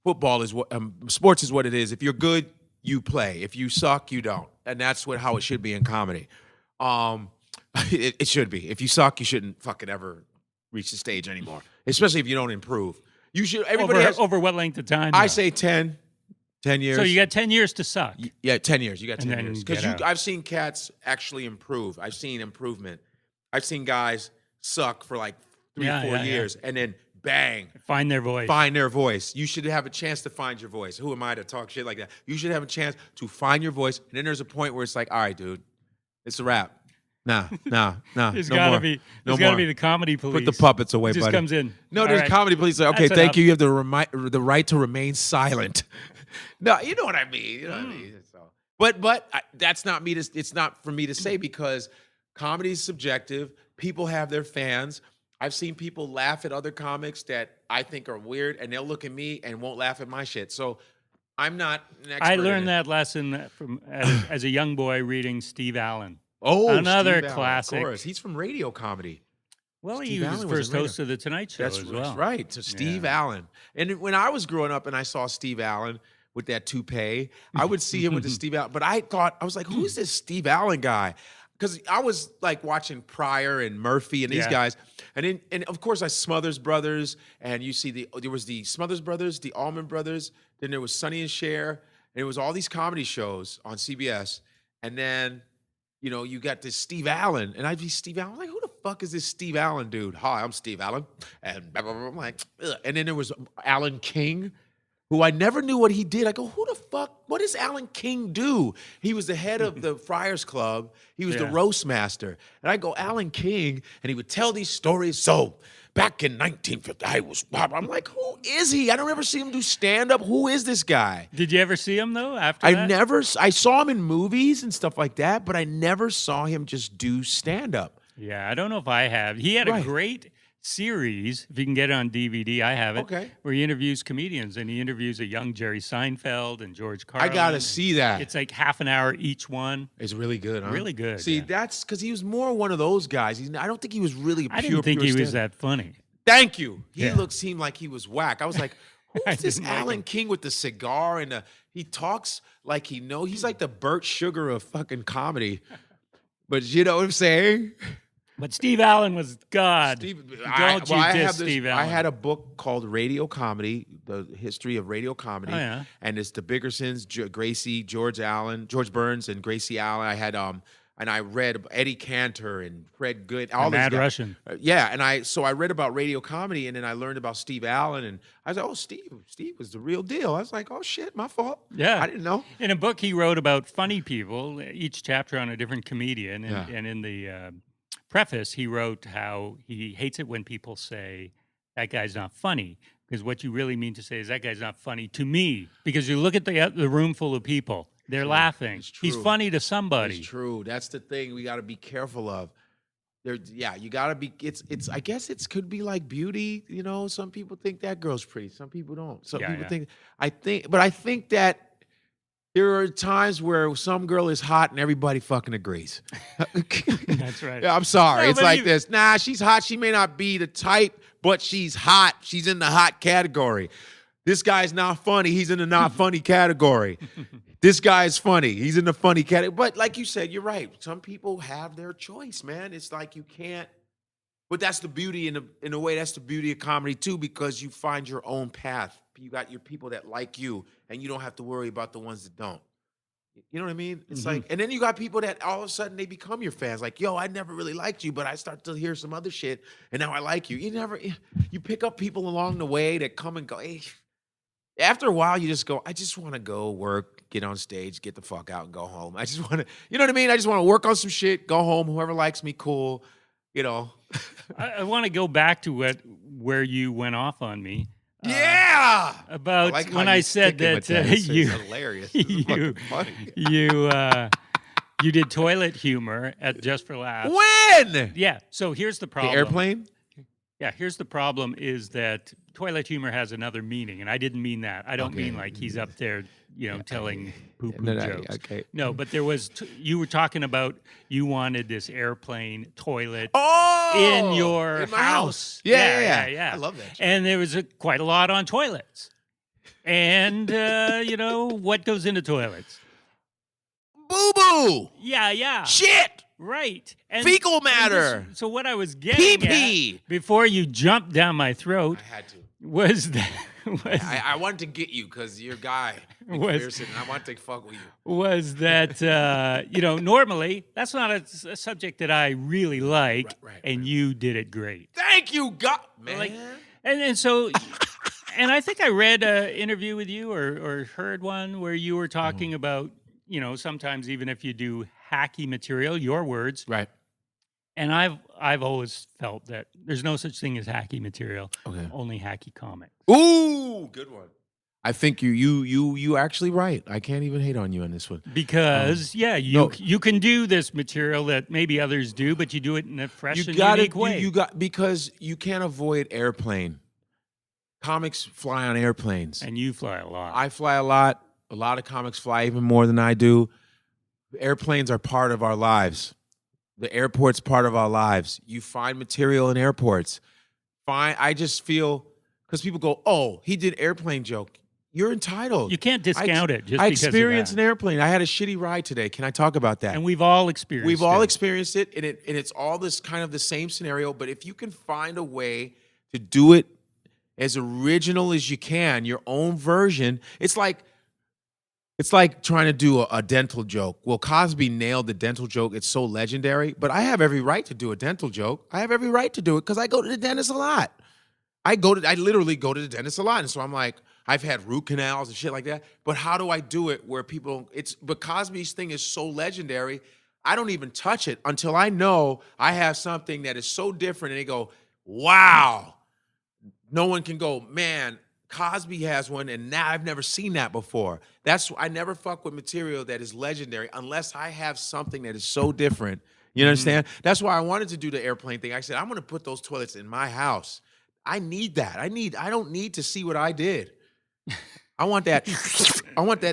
Football is what sports is what it is. If you're good, you play. If you suck, you don't. And that's how it should be in comedy. It should be. If you suck, you shouldn't fucking ever reach the stage anymore. Especially if you don't improve. You should. Everybody over what length of time? I say 10 years. So you got 10 years to suck. Yeah, 10 years. You got 10 years. Because out. I've seen cats actually improve. I've seen improvement. I've seen guys suck for like 3 or 4 years and then bang. Find their voice. Find their voice. You should have a chance to find your voice. Who am I to talk shit like that? You should have a chance to find your voice. And then there's a point where it's like, all right, dude, it's a wrap. Nah. There's gotta be the comedy police. Put the puppets away, just buddy. comes in. No, All there's right. comedy police. Like, okay, That's thank enough. you. You have the right to remain silent. No, you know what I mean. You know what I mean. So, but that's not me. It's not for me to say because comedy is subjective. People have their fans. I've seen people laugh at other comics that I think are weird, and they'll look at me and won't laugh at my shit. So I'm not an expert. I in learned it. that lesson from as a young boy reading Steve Allen. Oh, Another Steve Allen, classic. Of course, he's from radio comedy. Well, Steve he was Allen the was first in radio. host of the Tonight Show as well. That's right. So Steve Allen. And when I was growing up and I saw Steve Allen with that toupee, I would see him with the Steve Allen. But I was like, who's this Steve Allen guy? Because I was like watching Pryor and Murphy and these guys. And of course I Smothers Brothers, and you see there was the Smothers Brothers, the Allman Brothers, then there was Sonny and Cher, and it was all these comedy shows on CBS. And then you got this Steve Allen, and I'd be Steve Allen. I'm like, who the fuck is this Steve Allen dude? Hi, I'm Steve Allen. And blah, blah, blah. I'm like, ugh. And then there was Alan King, who I never knew what he did. I go, who the fuck? What does Alan King do? He was the head of the Friars Club. He was the roast master. And I go, Alan King, and he would tell these stories. So back in 1950, I'm like, who is he? I don't ever see him do stand-up. Who is this guy? Did you ever see him though? After that? I saw him in movies and stuff like that, but I never saw him just do stand-up. Yeah, I don't know if I have. He had a great series, if you can get it on DVD, I have it, where he interviews comedians, and he interviews a young Jerry Seinfeld and George Carlin. I gotta see that. It's like half an hour each one. It's really good, huh? Really good. See, that's because he was more one of those guys. I don't think he was really a pure, I didn't think pure he was stand-up. that funny. Thank you. He seemed like he was whack. I was like, who's this didn't like Alan him. King with the cigar and he talks like he knows. He's like the Burt Sugar of fucking comedy. But you know what I'm saying? But Steve Allen was God. Don't you diss Steve Allen. I had a book called Radio Comedy, the history of radio comedy. Oh, yeah. And it's the Biggersons, Gracie, George Burns, and Gracie Allen. I had and I read Eddie Cantor and Fred Good, all these Mad guys. Russian. Yeah, and I read about radio comedy, and then I learned about Steve Allen, and I was like, oh, Steve was the real deal. I was like, oh shit, my fault. Yeah. I didn't know. In a book he wrote about funny people, each chapter on a different comedian, and in the preface he wrote how he hates it when people say that guy's not funny, because what you really mean to say is that guy's not funny to me, because you look at the room full of people, they're laughing. It's true. He's funny to somebody. It's true. That's the thing we got to be careful of. You got to be. It's. I guess it could be like beauty. Some people think that girl's pretty. Some people don't. Some people think. I think that there are times where some girl is hot and everybody fucking agrees. That's right. Yeah, I'm sorry. No, It's like this. Nah, she's hot. She may not be the type, but she's hot. She's in the hot category. This guy's not funny. He's in the not funny category. This guy's funny. He's in the funny category. But like you said, you're right. Some people have their choice, man. It's like you can't. But that's the beauty, in a way, that's the beauty of comedy too, because you find your own path. You got your people that like you, and you don't have to worry about the ones that don't. You know what I mean? It's like, and then you got people that all of a sudden they become your fans. Like, yo, I never really liked you, but I start to hear some other shit, and now I like you. You pick up people along the way that come and go. Hey, after a while, you just go, I just want to go work, get on stage, get the fuck out, and go home. I just want to, you know what I mean? I just want to work on some shit, go home. Whoever likes me, cool. I want to go back to where you went off on me. Yeah. About like when I said that you, it's hilarious. you, funny. you did toilet humor at Just for Laughs. When? Yeah. So here's the The problem. airplane? Yeah. Here's the problem is that toilet humor has another meaning, and I didn't mean that. I don't mean like he's up there, telling poo-poo jokes. Okay. No, but there was. You were talking about you wanted this airplane toilet in your my house. Yeah. I love that. And there was quite a lot on toilets. And what goes into toilets? Boo-boo. Yeah. Shit. Right. And Fecal matter. So what I was getting Pee-pee. at before you jumped down my throat I had to. was that I wanted to get you because you're a guy, McPherson, and I want to fuck with you. was that normally that's not a subject that I really like, and you did it great. Thank you, God, man. Like, And so, and I think I read an interview with you or heard one where you were talking about, sometimes even if you do hacky material, your words. Right. And I've always felt that there's no such thing as hacky material. Okay. Only hacky comics. Ooh, good one. I think you actually right. I can't even hate on you on this one. Because you can do this material that maybe others do, but you do it in a fresh and unique way. Because you can't avoid airplane. Comics fly on airplanes. And you fly a lot. I fly a lot. A lot of comics fly even more than I do. Airplanes are part of our lives. The airport's part of our lives. You find material in airports. I just feel, because people go, oh, he did airplane joke. You're entitled. You can't discount it just I because experienced of an that. airplane. I had a shitty ride today. Can I talk about that? And we've all experienced it. We've all experienced it, and it's all this kind of the same scenario. But if you can find a way to do it as original as you can, your own version, it's like trying to do a dental joke. Well, Cosby nailed the dental joke. It's so legendary. But I have every right to do a dental joke. I have every right to do it because I go to the dentist a lot. I literally go to the dentist a lot. And so I'm like, I've had root canals and shit like that. But how do I do it where people, but Cosby's thing is so legendary, I don't even touch it until I know I have something that is so different. And they go, wow. No one can go, man, Cosby has one, and now I've never seen that before. I never fuck with material that is legendary unless I have something that is so different. You understand? That's why I wanted to do the airplane thing. I said, I'm going to put those toilets in my house. I need that. I don't need to see what I did. I want that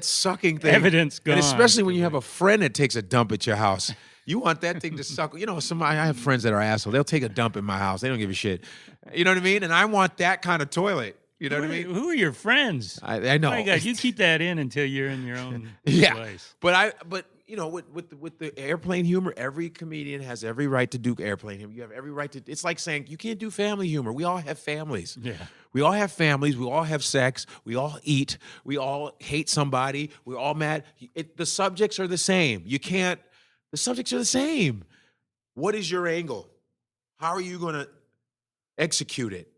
sucking thing. Evidence gone. And especially when you have a friend that takes a dump at your house. You want that thing to suck. I have friends that are assholes. They'll take a dump in my house. They don't give a shit. You know what I mean? And I want that kind of toilet. You know what I mean? Who are your friends? I know. Oh my God, you keep that in until you're in your own yeah. place. But with the airplane humor, every comedian has every right to do airplane humor. You have every right to. It's like saying you can't do family humor. We all have families. Yeah. We all have families. We all have sex. We all eat. We all hate somebody. We're all mad. The subjects are the same. You can't. The subjects are the same. What is your angle? How are you going to execute it?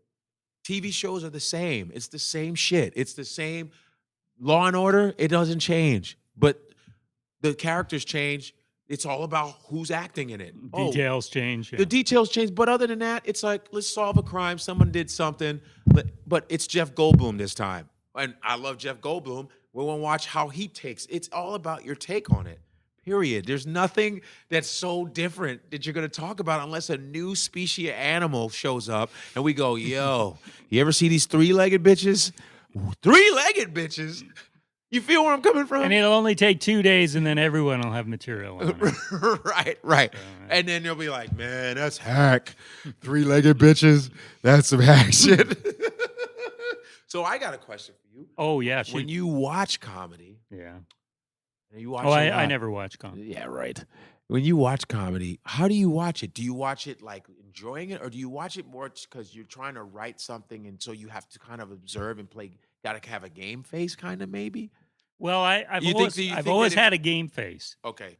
TV shows are the same. It's the same shit. It's the same. Law and Order, it doesn't change. But the characters change. It's all about who's acting in it. Details change. Yeah. The details change. But other than that, it's like, let's solve a crime. Someone did something. But it's Jeff Goldblum this time. And I love Jeff Goldblum. We want to watch how he takes. It's all about your take on it. Period. There's nothing that's so different that you're going to talk about unless a new species of animal shows up and we go, yo, you ever see these three-legged bitches? Three-legged bitches? You feel where I'm coming from? And it'll only take 2 days and then everyone will have material on it. Right. And then you'll be like, man, that's hack. Three-legged bitches, that's some hack shit. So I got a question for you. Oh, yeah. When you watch comedy. Yeah. You watch I never watch comedy. Yeah, right. When you watch comedy, how do you watch it? Do you watch it like enjoying it, or do you watch it more because you're trying to write something and so you have to kind of observe and play, got to have a game face kind of maybe? Well, I've always had a game face. Okay.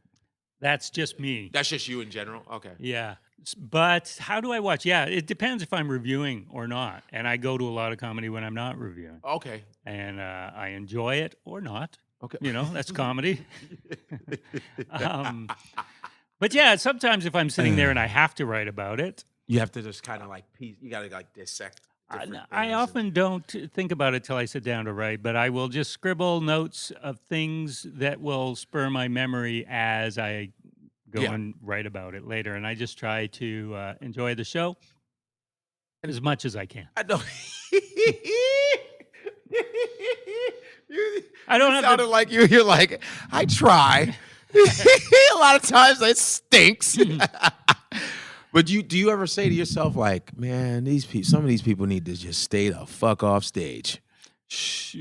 That's just me. That's just you in general? Okay. Yeah. But how do I watch? Yeah, it depends if I'm reviewing or not. And I go to a lot of comedy when I'm not reviewing. Okay. And I enjoy it or not. Okay. That's comedy. But yeah, sometimes if I'm sitting there and I have to write about it. You have to just kind of like, you got to like dissect. I often don't think about it till I sit down to write, but I will just scribble notes of things that will spur my memory as I go and write about it later. And I just try to enjoy the show as much as I can. I know. I don't have sounded like you're like, I try. A lot of times it stinks. But do you ever say to yourself like, man, some of these people need to just stay the fuck off stage?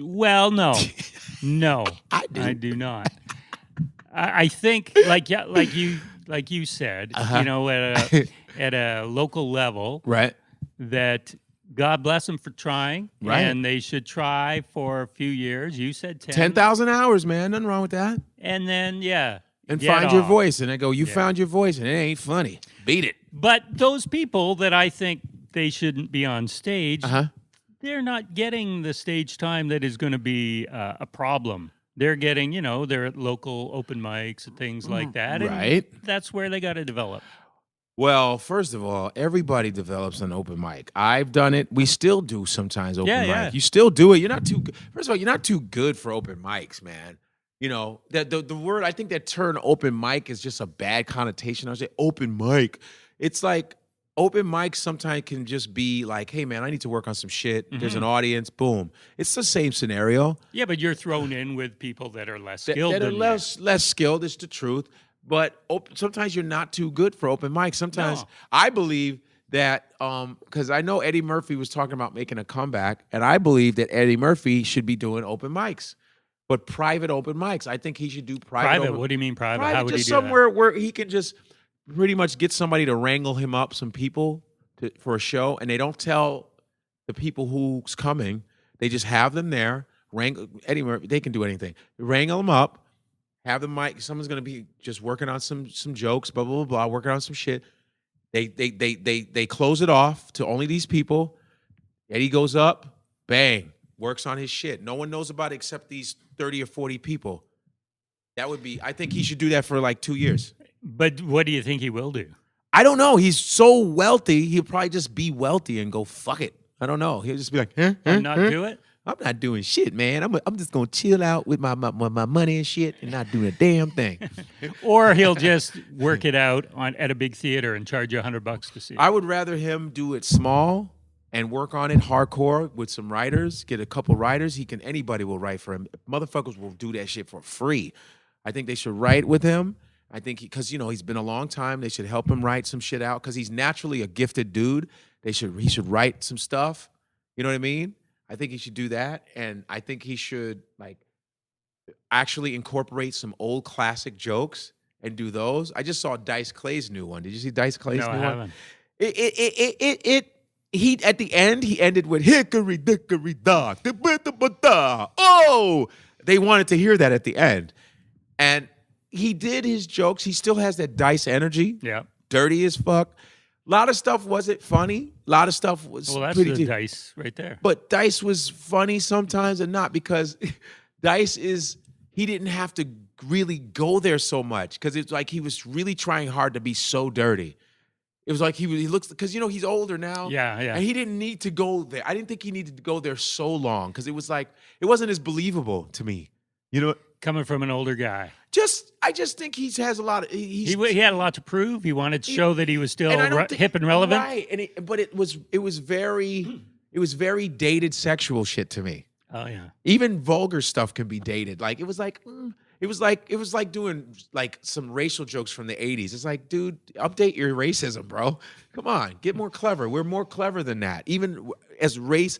Well, no. No. I do not. I think like you said, at a local level, right? That God bless them for trying, right? And they should try for a few years. You said 10,000 hours, man. Nothing wrong with that. And then, and find your voice. And I go, you found your voice, and it ain't funny. Beat it. But those people that I think they shouldn't be on stage, they're not getting the stage time that is going to be a problem. They're getting, they're at local open mics and things like that. Right. And that's where they got to develop. Well, first of all, everybody develops an open mic. I've done it. We still do sometimes open mic. Yeah. You still do it. You're not too good. First of all, you're not too good for open mics, man. The word, I think that term open mic is just a bad connotation. I say open mic. It's like open mic sometimes can just be like, hey, man, I need to work on some shit. There's an audience. Boom. It's the same scenario. Yeah, but you're thrown in with people that are less skilled That are than less skilled. It's the truth. But sometimes you're not too good for open mic. Sometimes I believe that because I know Eddie Murphy was talking about making a comeback, and I believe that Eddie Murphy should be doing open mics, but private open mics. I think he should do private. What do you mean private? How would just he do somewhere where he can just pretty much get somebody to wrangle him up some people for a show, and they don't tell the people who's coming. They just have them there. Wrangle Eddie Murphy. They can do anything. Wrangle them up. Have the mic. Someone's gonna be just working on some jokes, blah blah blah blah, working on some shit. They close it off to only these people. Eddie goes up, bang, works on his shit. No one knows about it except these 30 or 40 people. That would be. I think he should do that for like 2 years. But what do you think he will do? I don't know. He's so wealthy. He'll probably just be wealthy and go fuck it. I don't know. He'll just be like, And not do it? I'm not doing shit, man. I'm just gonna chill out with my money and shit and not do a damn thing. Or he'll just work it out at a big theater and charge you $100 to see it. I would rather him do it small and work on it hardcore with some writers. Get a couple writers. Anybody will write for him. Motherfuckers will do that shit for free. I think they should write with him. I think because he's been a long time. They should help him write some shit out because he's naturally a gifted dude. He should write some stuff. You know what I mean? I think he should do that, and I think he should actually incorporate some old classic jokes and do those. I just saw Dice Clay's new one. Did you see Dice Clay's new one? No, I haven't. He at the end he ended with hickory dickory dock. Oh, they wanted to hear that at the end, and he did his jokes. He still has that Dice energy. Yeah. Dirty as fuck. A lot of stuff wasn't funny. A lot of stuff was Well, that's pretty the deep. Dice right there. But Dice was funny sometimes and not because Dice he didn't have to really go there so much because it's like he was really trying hard to be so dirty. It was like he looks because he's older now. Yeah. And he didn't need to go there. I didn't think he needed to go there so long because it was like it wasn't as believable to me. Coming from an older guy. I just think he has a lot of He had a lot to prove. He wanted to show that he was still and I don't think- hip and relevant. Right. But it was very dated sexual shit to me. Oh, yeah. Even vulgar stuff can be dated. Like it was like doing like some racial jokes from the 80s. It's like, dude, update your racism, bro. Come on, get more clever. We're more clever than that. Even as race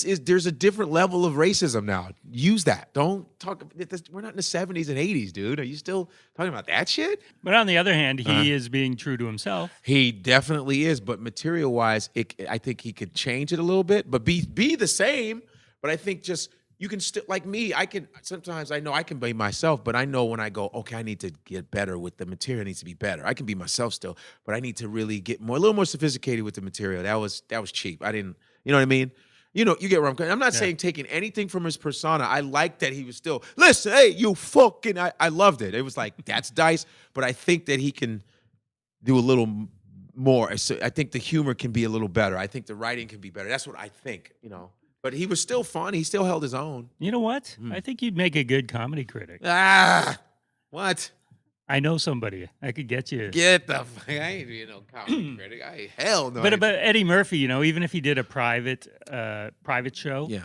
is there's a different level of racism now. Use that. Don't talk. We're not in the 70s and 80s, dude. Are you still talking about that shit? But on the other hand, he is being true to himself. He definitely is. But material wise, I think he could change it a little bit, but be the same. But I think just you can still like me. Sometimes I know I can be myself, but I know when I go, okay, I need to get better with the material. It needs to be better. I can be myself still, but I need to really get a little more sophisticated with the material. That was cheap. I didn't, you know what I mean? You get where I'm going. I'm not saying taking anything from his persona. I like that he was still, listen, hey, you fucking, I loved it. It was like, that's Dice, but I think that he can do a little more. So I think the humor can be a little better. I think the writing can be better. That's what I think, But he was still fun. He still held his own. You know what? I think you'd make a good comedy critic. What? I know somebody. I could get you. Get the fuck. I ain't being no comedy critic. Hell no. But Eddie Murphy, even if he did a private show, yeah.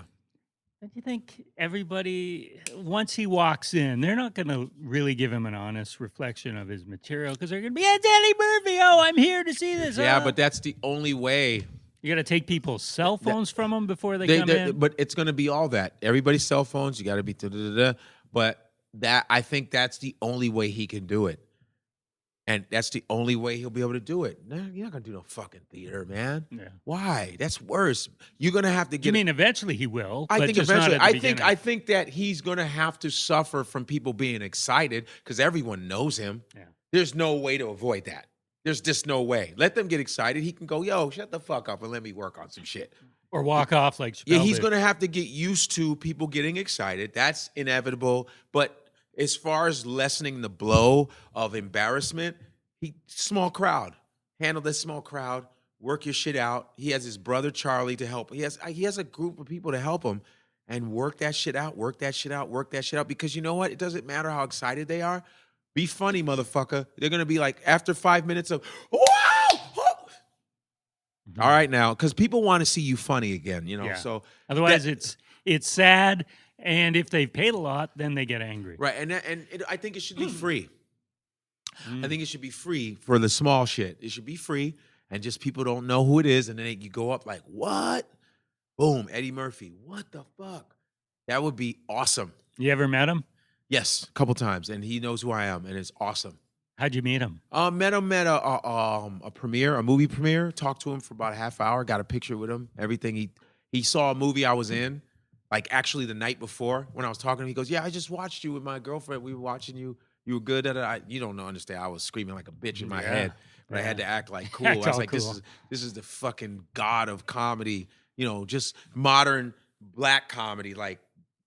don't you think everybody, once he walks in, they're not going to really give him an honest reflection of his material because they're going to be, it's Eddie Murphy. Oh, I'm here to see this. Yeah, oh. but that's the only way. You got to take people's cell phones from them before they come in. But it's going to be all that. Everybody's cell phones. You got to be But I think that's the only way he can do it. And that's the only way he'll be able to do it. No, you're not going to do no fucking theater, man. Yeah. Why? That's worse. You're going to have to get. You mean eventually he will? I but think just eventually. Not at the beginning. I think that he's going to have to suffer from people being excited because everyone knows him. Yeah. There's no way to avoid that. There's just no way. Let them get excited. He can go, yo, shut the fuck up and let me work on some shit. Or walk off like Chappelle Yeah, he's did. going to have to get used to people getting excited. That's inevitable. But as far as lessening the blow of embarrassment, small crowd. Handle this small crowd. Work your shit out. He has his brother Charlie to help. He has a group of people to help him and work that shit out. Work that shit out. Work that shit out. Because you know what? It doesn't matter how excited they are. Be funny, motherfucker. They're going to be like, after 5 minutes of, wow! All right now, because people want to see you funny again, you know. Yeah. So Otherwise, it's sad, and if they've paid a lot, then they get angry. right, I think it should be free. I think it should be free for the small shit. It should be free, and just people don't know who it is, and then you go up like, what? Boom, Eddie Murphy. What the fuck? That would be awesome. You ever met him? Yes, a couple times, and he knows who I am, and it's awesome. How'd you meet him? Met him at a premiere, a movie premiere. Talked to him for about a half hour. Got a picture with him. Everything. He saw a movie I was in, like actually the night before when I was talking to him. He goes, "Yeah, I just watched you with my girlfriend. We were watching you. You were good at it. You don't understand. I was screaming like a bitch in my head, but I had to act like cool. I was like, cool. this is the fucking god of comedy. You know, just modern black comedy. Like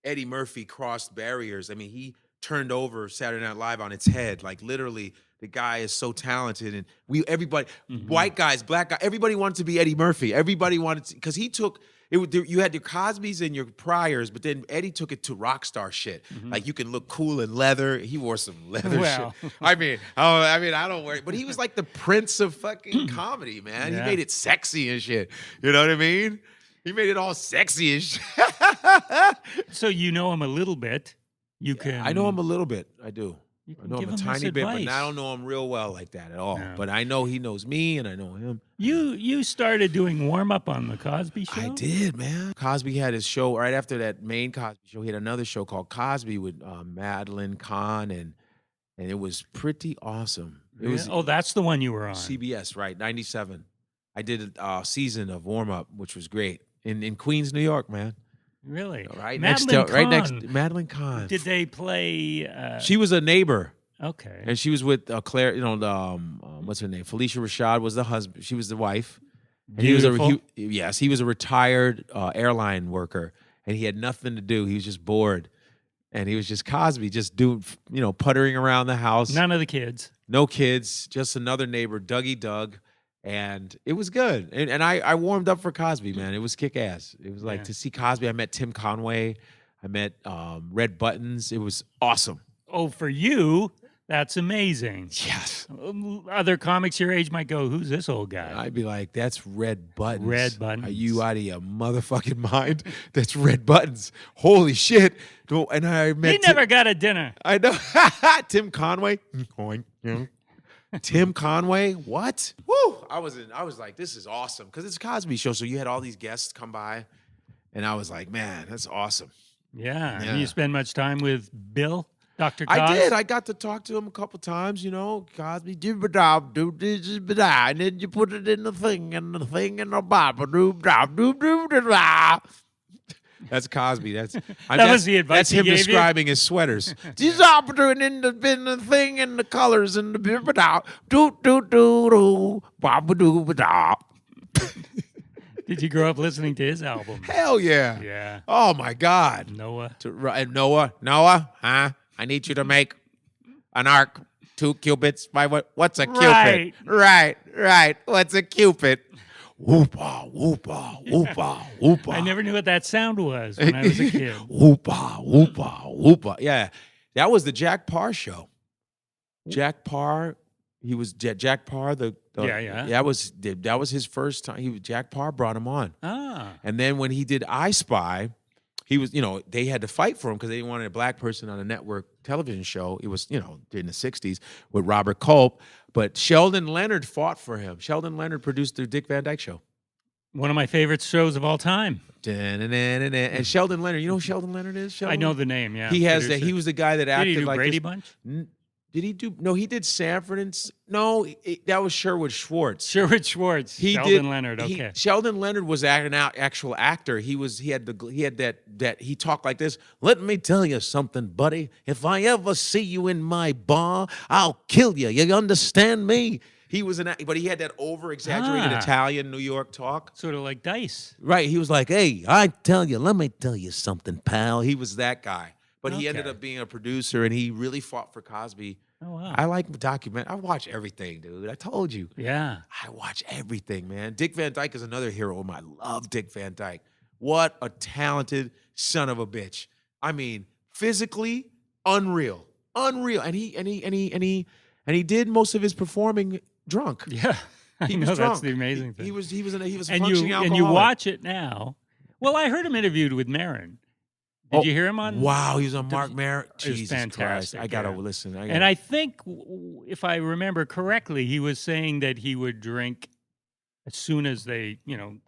Eddie Murphy crossed barriers. I mean, he turned over Saturday Night Live on its head. Like literally, the guy is so talented, and everybody, white guys, black guys, everybody wanted to be Eddie Murphy. Everybody wanted to, because he took it. You had your Cosbys and your Pryors, but then Eddie took it to rock star shit. Like you can look cool in leather. He wore some leather shit. I mean, I don't wear it, but he was like the prince of fucking comedy, man. Yeah. He made it sexy and shit. You know what I mean? He made it all sexy and shit. So you know him a little bit. You can. I know him a little bit. I do. You can I know give him a him tiny this bit, but advice. I don't know him real well like that at all. No. But I know he knows me, and I know him. You started doing warm up on the Cosby Show. I did, man. Cosby had his show right after that main Cosby show. He had another show called Cosby with Madeline Kahn, and it was pretty awesome. It was Oh, that's the one you were on. CBS, right? 97. I did a season of warm up, which was great in Queens, New York, man. Really? Right Madeline next Kahn. Madeline Kahn. Did they play? She was a neighbor. Okay. And she was with Claire, you know, what's her name? Felicia Rashad was the husband. She was the wife. And Beautiful. he was a retired airline worker, and he had nothing to do. He was just bored, and he was just Cosby, just doing, you know, puttering around the house. None of the kids. No kids, just another neighbor, Dougie Doug, and it was good. And I warmed up for Cosby, man. It was kick ass. It was like to see Cosby. I met Tim Conway. I met Red Buttons. It was awesome. Oh, for you, that's amazing. Yes. Other comics your age might go, "Who's this old guy?" I'd be like, that's Red Buttons. Red Buttons. Are you out of your motherfucking mind? That's Red Buttons. Holy shit. No, and I met He never got a dinner. I know. Tim Conway. Tim Conway. What? Woo. I was like, this is awesome. Because it's a Cosby show. So you had all these guests come by. And I was like, man, that's awesome. Yeah. Yeah. Do you spend much time with Bill, Dr. Cos? I did. I got to talk to him a couple times, you know. Cosby, and then you put it in the thing, and the thing in the baba, That's Cosby. That was the advice That's he him gave you? describing his sweaters. And in the thing and the colors and the Did you grow up listening to his album? Hell yeah. Yeah. Oh my God. Noah. Noah, huh? I need you to make an arc 2 cubits by what's a Right. cupid? Right. What's a cupid? Whoopa, whoopa, whoopa, whoopa. I never knew what that sound was when I was a kid. Whoopa, whoopa, whoopa. Yeah, that was the Jack Paar show. Jack Paar, he was Jack Paar. Yeah. That was his first time. Jack Paar brought him on. Ah. And then when he did I Spy, he was, you know, they had to fight for him because they didn't want a black person on a network television show. It was, you know, in the 60s with Robert Culp. But Sheldon Leonard fought for him. Sheldon Leonard produced the Dick Van Dyke Show. One of my favorite shows of all time. And Sheldon Leonard, you know who Sheldon Leonard is? I know the name, yeah. He has Producer. that. He was the guy that acted Did he do like Brady this. Bunch? Did he do? No, he did Sanford and that was Sherwood Schwartz. Sherwood Schwartz. Sheldon Leonard. Okay. Sheldon Leonard was an actual actor. He had that he talked like this. Let me tell you something, buddy. If I ever see you in my bar, I'll kill you. You understand me? He was but he had that over-exaggerated Italian New York talk. Sort of like Dice. Right. He was like, hey, let me tell you something, pal. He was that guy. But he ended up being a producer, and he really fought for Cosby. Oh, wow. I like document. I watch everything, dude. I told you. Yeah. I watch everything, man. Dick Van Dyke is another hero of mine. I love Dick Van Dyke. What a talented son of a bitch. I mean, physically, unreal. And he did most of his performing drunk. Yeah. He was drunk. That's the amazing thing. He was a functioning alcoholic. And you watch it now. Well, I heard him interviewed with Maron. Did you hear him on? Wow, he was on Mark Maron. It was Jesus fantastic. Christ. I got to listen. And I think, if I remember correctly, he was saying that he would drink as soon as the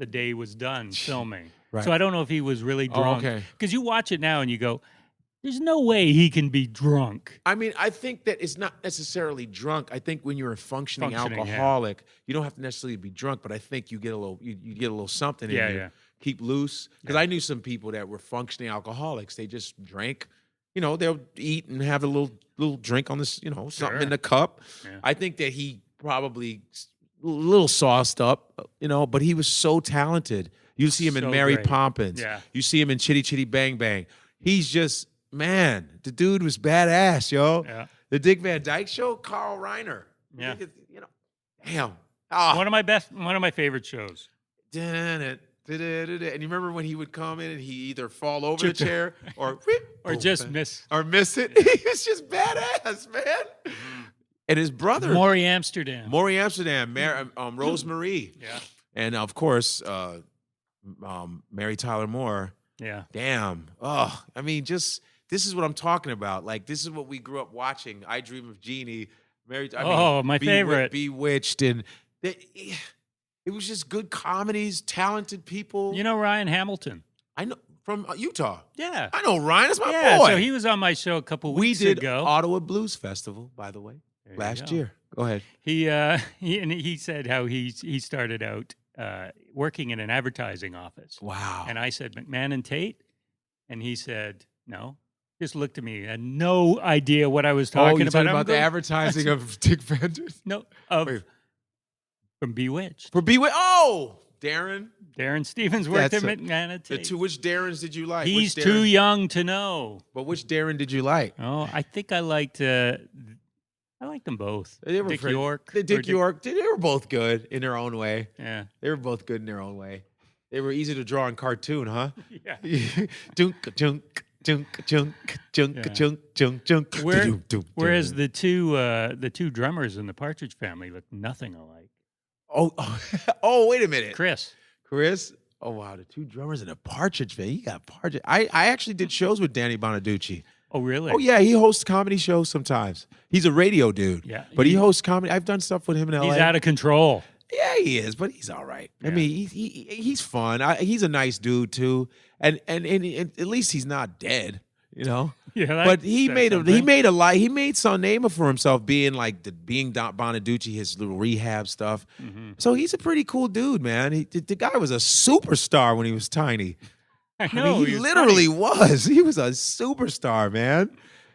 day was done filming. Right. So I don't know if he was really drunk. Okay. Because you watch it now and you go, there's no way he can be drunk. I mean, I think that it's not necessarily drunk. I think when you're a functioning alcoholic, you don't have to necessarily be drunk, but I think you get a little you get a little something in you. Yeah. Keep loose. Because I knew some people that were functioning alcoholics. They just drank. They'll eat and have a little drink on this, something in the cup. Yeah. I think that he probably a little sauced up, but he was so talented. You see him in Mary Poppins. Yeah. You see him in Chitty Chitty Bang Bang. He's just, man, the dude was badass, yo. Yeah. The Dick Van Dyke Show, Carl Reiner. Yeah. Damn. Oh. One of my favorite shows. And you remember when he would come in and he either fall over the chair or just miss. Or miss it. He was just badass, man. And his brother. Maury Amsterdam. Rosemarie. Yeah. And of course, Mary Tyler Moore. Yeah. Damn. Oh, I mean, this is what I'm talking about. Like, this is what we grew up watching. I Dream of Jeannie. My favorite. Bewitched. And it was just good comedies, talented people. You know Ryan Hamilton? I know, from Utah. Yeah. I know Ryan. That's my boy. So he was on my show a couple weeks ago. We did Ottawa Blues Festival, by the way, last year. Go ahead. He said how he started out working in an advertising office. Wow. And I said, McMahon and Tate? And he said, no. Just looked at me. Had no idea what I was talking about. Talking about the advertising of Dick Van Dyke? No, from Bewitched. Darren Stevens worked at McMahon and Tate. Which Darrens did you like? He's too young to know. But which Darren did you like? Oh, I think I liked them both. Dick York. They were both good in their own way. Yeah. They were both good in their own way. They were easy to draw in cartoon, huh? Yeah. Dunk, junk, junk, junk, junk, junk, junk, junk. Whereas the two drummers in the Partridge Family look nothing alike. Oh, wait a minute. Chris. Oh, wow. The two drummers in the Partridge Family. You got Partridge. I actually did shows with Danny Bonaducci. Oh, really? Oh, yeah. He hosts comedy shows sometimes. He's a radio dude. Yeah. But he hosts comedy. I've done stuff with him in L.A. He's out of control. Yeah, he is, but he's all right. Yeah. I mean, he's fun. He's a nice dude, too. And at least he's not dead, Yeah, but he made some name for himself being Bonaducci, his little rehab stuff. Mm-hmm. So he's a pretty cool dude, man. The guy was a superstar when he was tiny. I know. He literally was. He was a superstar, man.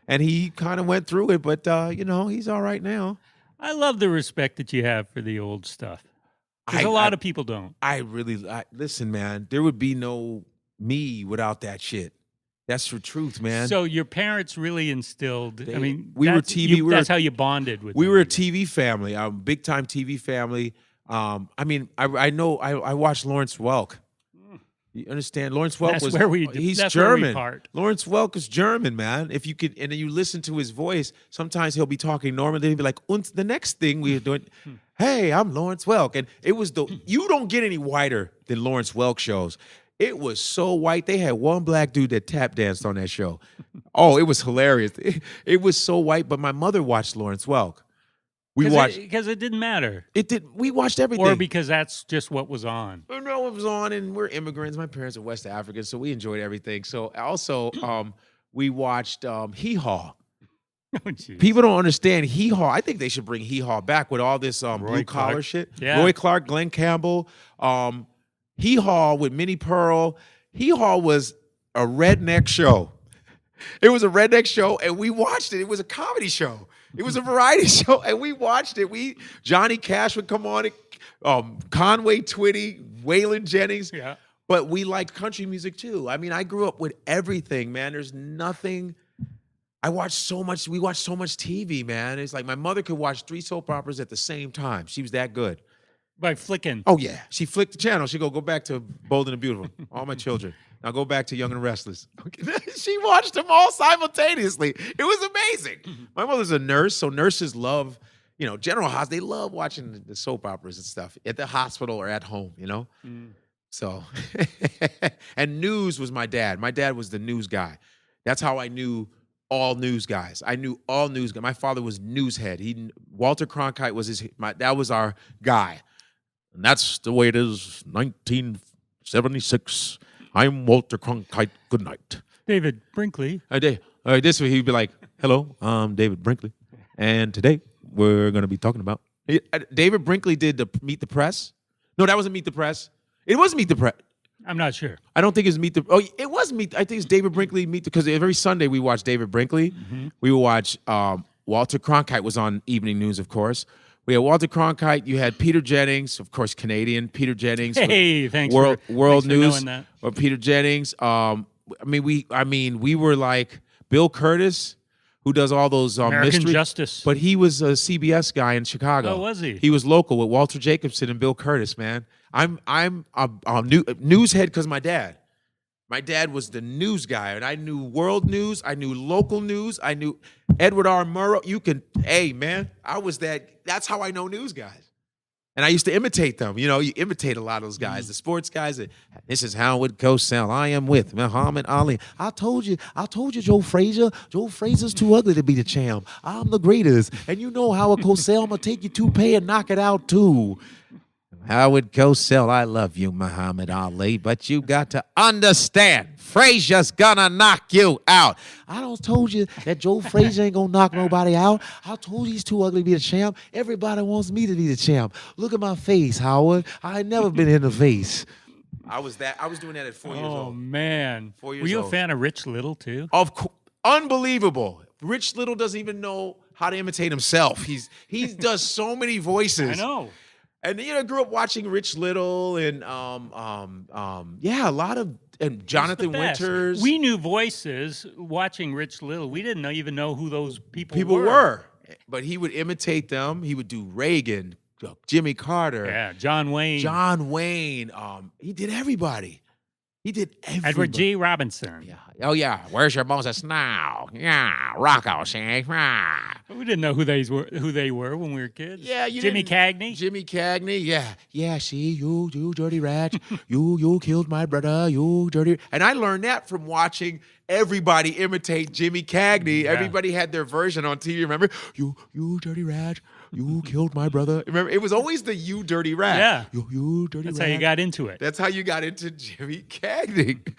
And he kind of went through it, but he's all right now. I love the respect that you have for the old stuff. Because a lot of people don't. Listen, man. There would be no me without that shit. That's the truth, man. So your parents really instilled. That's how you bonded with. We were a TV family, big time TV family. I watched Lawrence Welk. You understand? Lawrence Welk he's German. Lawrence Welk is German, man. If you could, and then you listen to his voice, sometimes he'll be talking normal, then he'll be like, "Und the next thing we're doing, hey, I'm Lawrence Welk." And it was you don't get any whiter than Lawrence Welk shows. It was so white. They had one black dude that tap danced on that show. Oh, it was hilarious. It was so white, but my mother watched Lawrence Welk. Because it didn't matter. It did. We watched everything. Or because that's just what was on. No, it was on, and we're immigrants. My parents are West African, so we enjoyed everything. So also, we watched Hee Haw. Oh, people don't understand Hee Haw. I think they should bring Hee Haw back with all this blue collar shit. Yeah. Roy Clark, Glenn Campbell, Hee Haw with Minnie Pearl. Hee Haw was a redneck show. It was a redneck show, and we watched it. It was a comedy show. It was a variety show, and we watched it. Johnny Cash would come on, Conway Twitty, Waylon Jennings. Yeah. But we liked country music too. I mean, I grew up with everything, man. There's nothing. We watched so much TV, man. It's like my mother could watch 3 soap operas at the same time. She was that good. By flicking. Oh, yeah. She flicked the channel. She'd go back to Bold and the Beautiful. All my children. Now go back to Young and Restless. She watched them all simultaneously. It was amazing. My mother's a nurse, so nurses love, General Hospital. They love watching the soap operas and stuff at the hospital or at home, So, and news was my dad. My dad was the news guy. That's how I knew all news guys. I knew all news guys. My father was newshead. Walter Cronkite was that was our guy. And that's the way it is, 1976. I'm Walter Cronkite. Good night. David Brinkley. This way he'd be like, hello, I'm David Brinkley. And today we're going to be talking about... David Brinkley did the Meet the Press. No, that wasn't Meet the Press. It was Meet the Press. I'm not sure. I don't think it's Meet the... Oh, it was Meet... I think it's David Brinkley Meet the... Because every Sunday we watch David Brinkley. Mm-hmm. We would watch... Walter Cronkite was on Evening News, of course. We had Walter Cronkite. You had Peter Jennings, of course, Canadian. Peter Jennings. Hey, thanks World for News. knowing that. Or Peter Jennings. We were like Bill Curtis, who does all those American mystery. Justice. But he was a CBS guy in Chicago. Oh, was he? He was local with Walter Jacobson and Bill Curtis, man. I'm a news head because my dad. My dad was the news guy, and I knew world news. I knew local news. I knew Edward R. Murrow. Hey, man, I was that. That's how I know news guys. And I used to imitate them. You imitate a lot of those guys, the sports guys. This is Howard Cosell. I am with Muhammad Ali. I told you, Joe Frazier. Joe Frazier's too ugly to be the champ. I'm the greatest. And Howard Cosell, I'm going to take your toupee and knock it out, too. Howard Cosell, I love you, Muhammad Ali, but you got to understand, Frazier's gonna knock you out. I don't told you that Joe Frazier ain't gonna knock nobody out. I told you he's too ugly to be the champ. Everybody wants me to be the champ. Look at my face, Howard. I ain't never been in the face. I was doing that at 4 years old. Oh, man. 4 years Were you old. a fan of Rich Little, too? Unbelievable. Rich Little doesn't even know how to imitate himself. He does so many voices. I know. And I grew up watching Rich Little and a lot of Jonathan Winters. We knew voices watching Rich Little. We didn't even know who those people were. But he would imitate them. He would do Reagan, Jimmy Carter. Yeah, John Wayne. He did everybody. Edward G. Robinson. Yeah. Oh, yeah. Where's your Moses now? Yeah. Rocco, see? Ah. We didn't know who they were when we were kids. Yeah, Jimmy Cagney. Jimmy Cagney, yeah. Yeah, see, you dirty rat. you killed my brother, you dirty. And I learned that from watching everybody imitate Jimmy Cagney. Yeah. Everybody had their version on TV, remember? You dirty rat. You killed my brother. Remember, it was always the you dirty rat. Yeah. You dirty rat. That's how you got into it. That's how you got into Jimmy Cagney.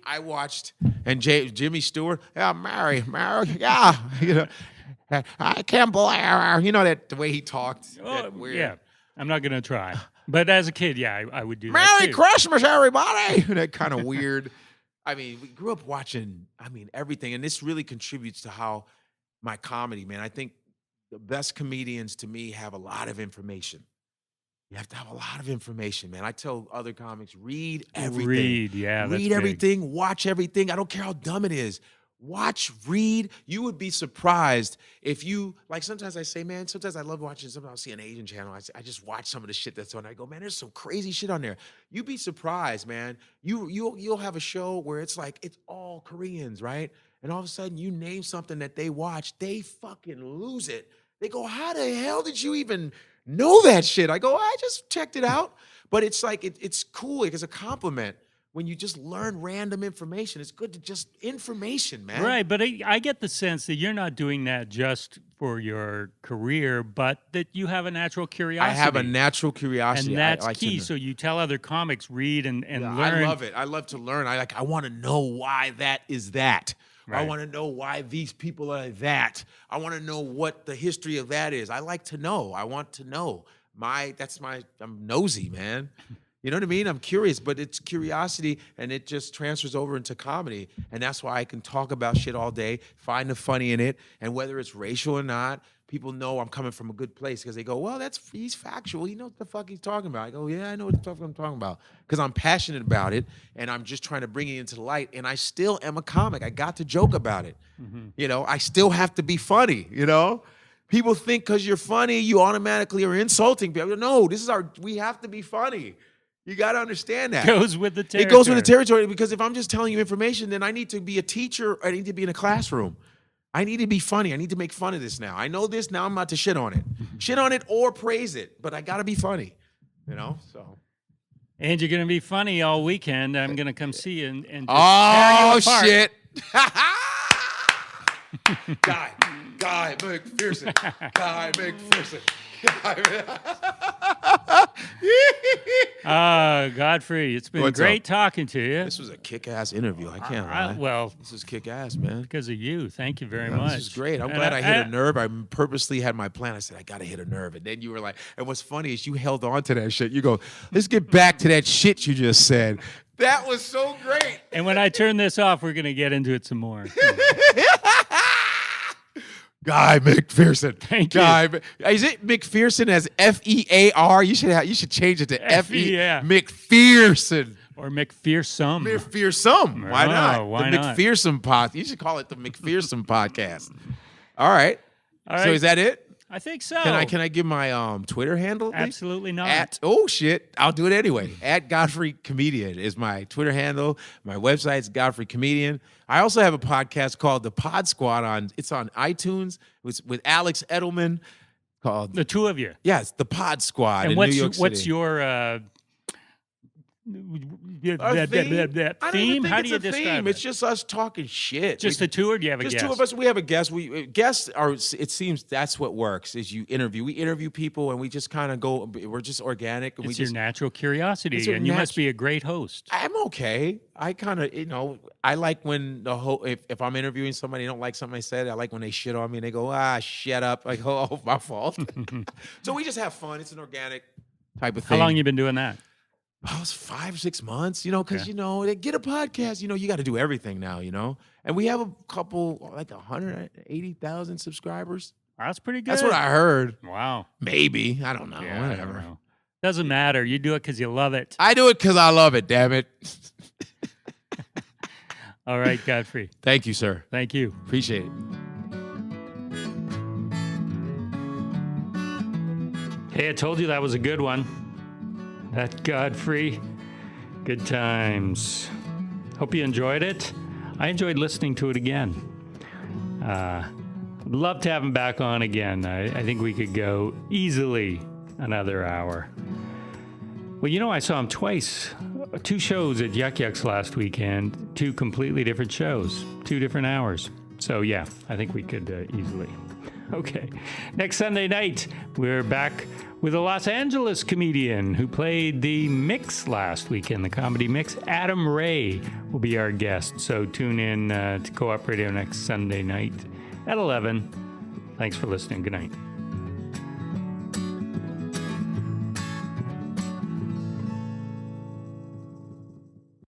I watched, and Jimmy Stewart, yeah, Mary, yeah. I can't believe, that the way he talked. Oh, weird. Yeah, I'm not going to try. But as a kid, yeah, I would do that Merry too. Christmas, everybody. That kind of weird. We grew up watching, everything. And this really contributes to how my comedy, man. I think the best comedians to me have a lot of information. You have to have a lot of information, man. I tell other comics, read everything. Read everything, watch everything. I don't care how dumb it is. Watch, read. You would be surprised if you, sometimes I say, man, sometimes I love watching, sometimes I'll see an Asian channel. I just watch some of the shit that's on. I go, man, there's some crazy shit on there. You'd be surprised, man. You'll have a show where it's all Koreans, right? And all of a sudden you name something that they watch, they fucking lose it. They go, how the hell did you even know that shit? I go, I just checked it out. But it's it's cool. It's a compliment. When you just learn random information, it's good to just information, man. Right, but I get the sense that you're not doing that just for your career, but that you have a natural curiosity. I have a natural curiosity. And that's key. So you tell other comics, read and learn. I love it. I love to learn. I want to know why that is that. Right. I want to know why these people are that. I want to know what the history of that is. I like to know. I want to know. I'm nosy, man. You know what I mean? I'm curious, but it's curiosity, and it just transfers over into comedy. And that's why I can talk about shit all day, find the funny in it, and whether it's racial or not, people know I'm coming from a good place because they go, well, he's factual. He knows what the fuck he's talking about. I go, yeah, I know what the fuck I'm talking about because I'm passionate about it, and I'm just trying to bring it into the light. And I still am a comic. I got to joke about it. You know, I still have to be funny, you know? People think because you're funny, you automatically are insulting people. No, we have to be funny. You got to understand that. Goes with the territory. It goes with the territory because if I'm just telling you information, then I need to be a teacher. I need to be in a classroom. I need to be funny. I need to make fun of this now. I know this. Now I'm about to shit on it. Shit on it or praise it. But I got to be funny, you know? So. And you're going to be funny all weekend. I'm going to come see you and just tear you apart. Shit. Guy McPherson. Guy McPherson. Godfrey, it's been What's great up? talking to you. This was a kick-ass interview. I can't lie. Well, this is kick-ass, man. because of you. Thank you very much. This is great. I'm glad I hit a nerve. I purposely had my plan. I said, I got to hit a nerve. And then you were like, and what's funny is you held on to that shit. You go, let's get back to that shit you just said. That was so great. And when I turn this off, we're going to get into it some more. Guy McPherson. Thank you. Is it McPherson as F-E-A-R? You should change it to F-E. Yeah. McPherson. Or McPherson. McPherson. Why not? Why the not? McPherson podcast. You should call it the McPherson podcast. All right. So is that it? I think so. Can I give my Twitter handle? Please? Absolutely not. Oh shit! I'll do it anyway. At Godfrey Comedian is my Twitter handle. My website's Godfrey Comedian. I also have a podcast called The Pod Squad it's on iTunes with Alex Edelman. Called The two of you. Yeah, it's The Pod Squad And in New York City. what's your theme? How do you describe it? It's just us talking shit. Just the two, or do you have a guest? Just two of us. We have a guest. Guests are. It seems that's what works. Is you interview. We interview people, and we just kind of go. We're just organic. And It's your natural curiosity, It's your and you must be a great host. I'm okay. I kind of, I like when if I'm interviewing somebody, they don't like something I said. I like when they shit on me and they go, shut up. I go, oh, my fault. So we just have fun. It's an organic type of thing. How long you been doing that? Oh, it's 5 or 6 months, because, they get a podcast, you got to do everything now, And we have a couple, like 180,000 subscribers. That's pretty good. That's what I heard. Wow. Maybe. I don't know. Yeah, Whatever. I don't know. Doesn't matter. You do it because you love it. I do it because I love it, damn it. All right, Godfrey. Thank you, sir. Thank you. Appreciate it. Hey, I told you that was a good one. That Godfrey. Good times. Hope you enjoyed it. I enjoyed listening to it again. Love to have him back on again. I think we could go easily another hour. Well, I saw him twice. 2 shows at Yuck Yucks last weekend. 2 completely different shows. 2 different hours. So, yeah, I think we could easily. Okay. Next Sunday night, we're back with a Los Angeles comedian who played the Mix last weekend, the comedy Mix. Adam Ray will be our guest. So tune in to Co-op Radio next Sunday night at 11. Thanks for listening. Good night.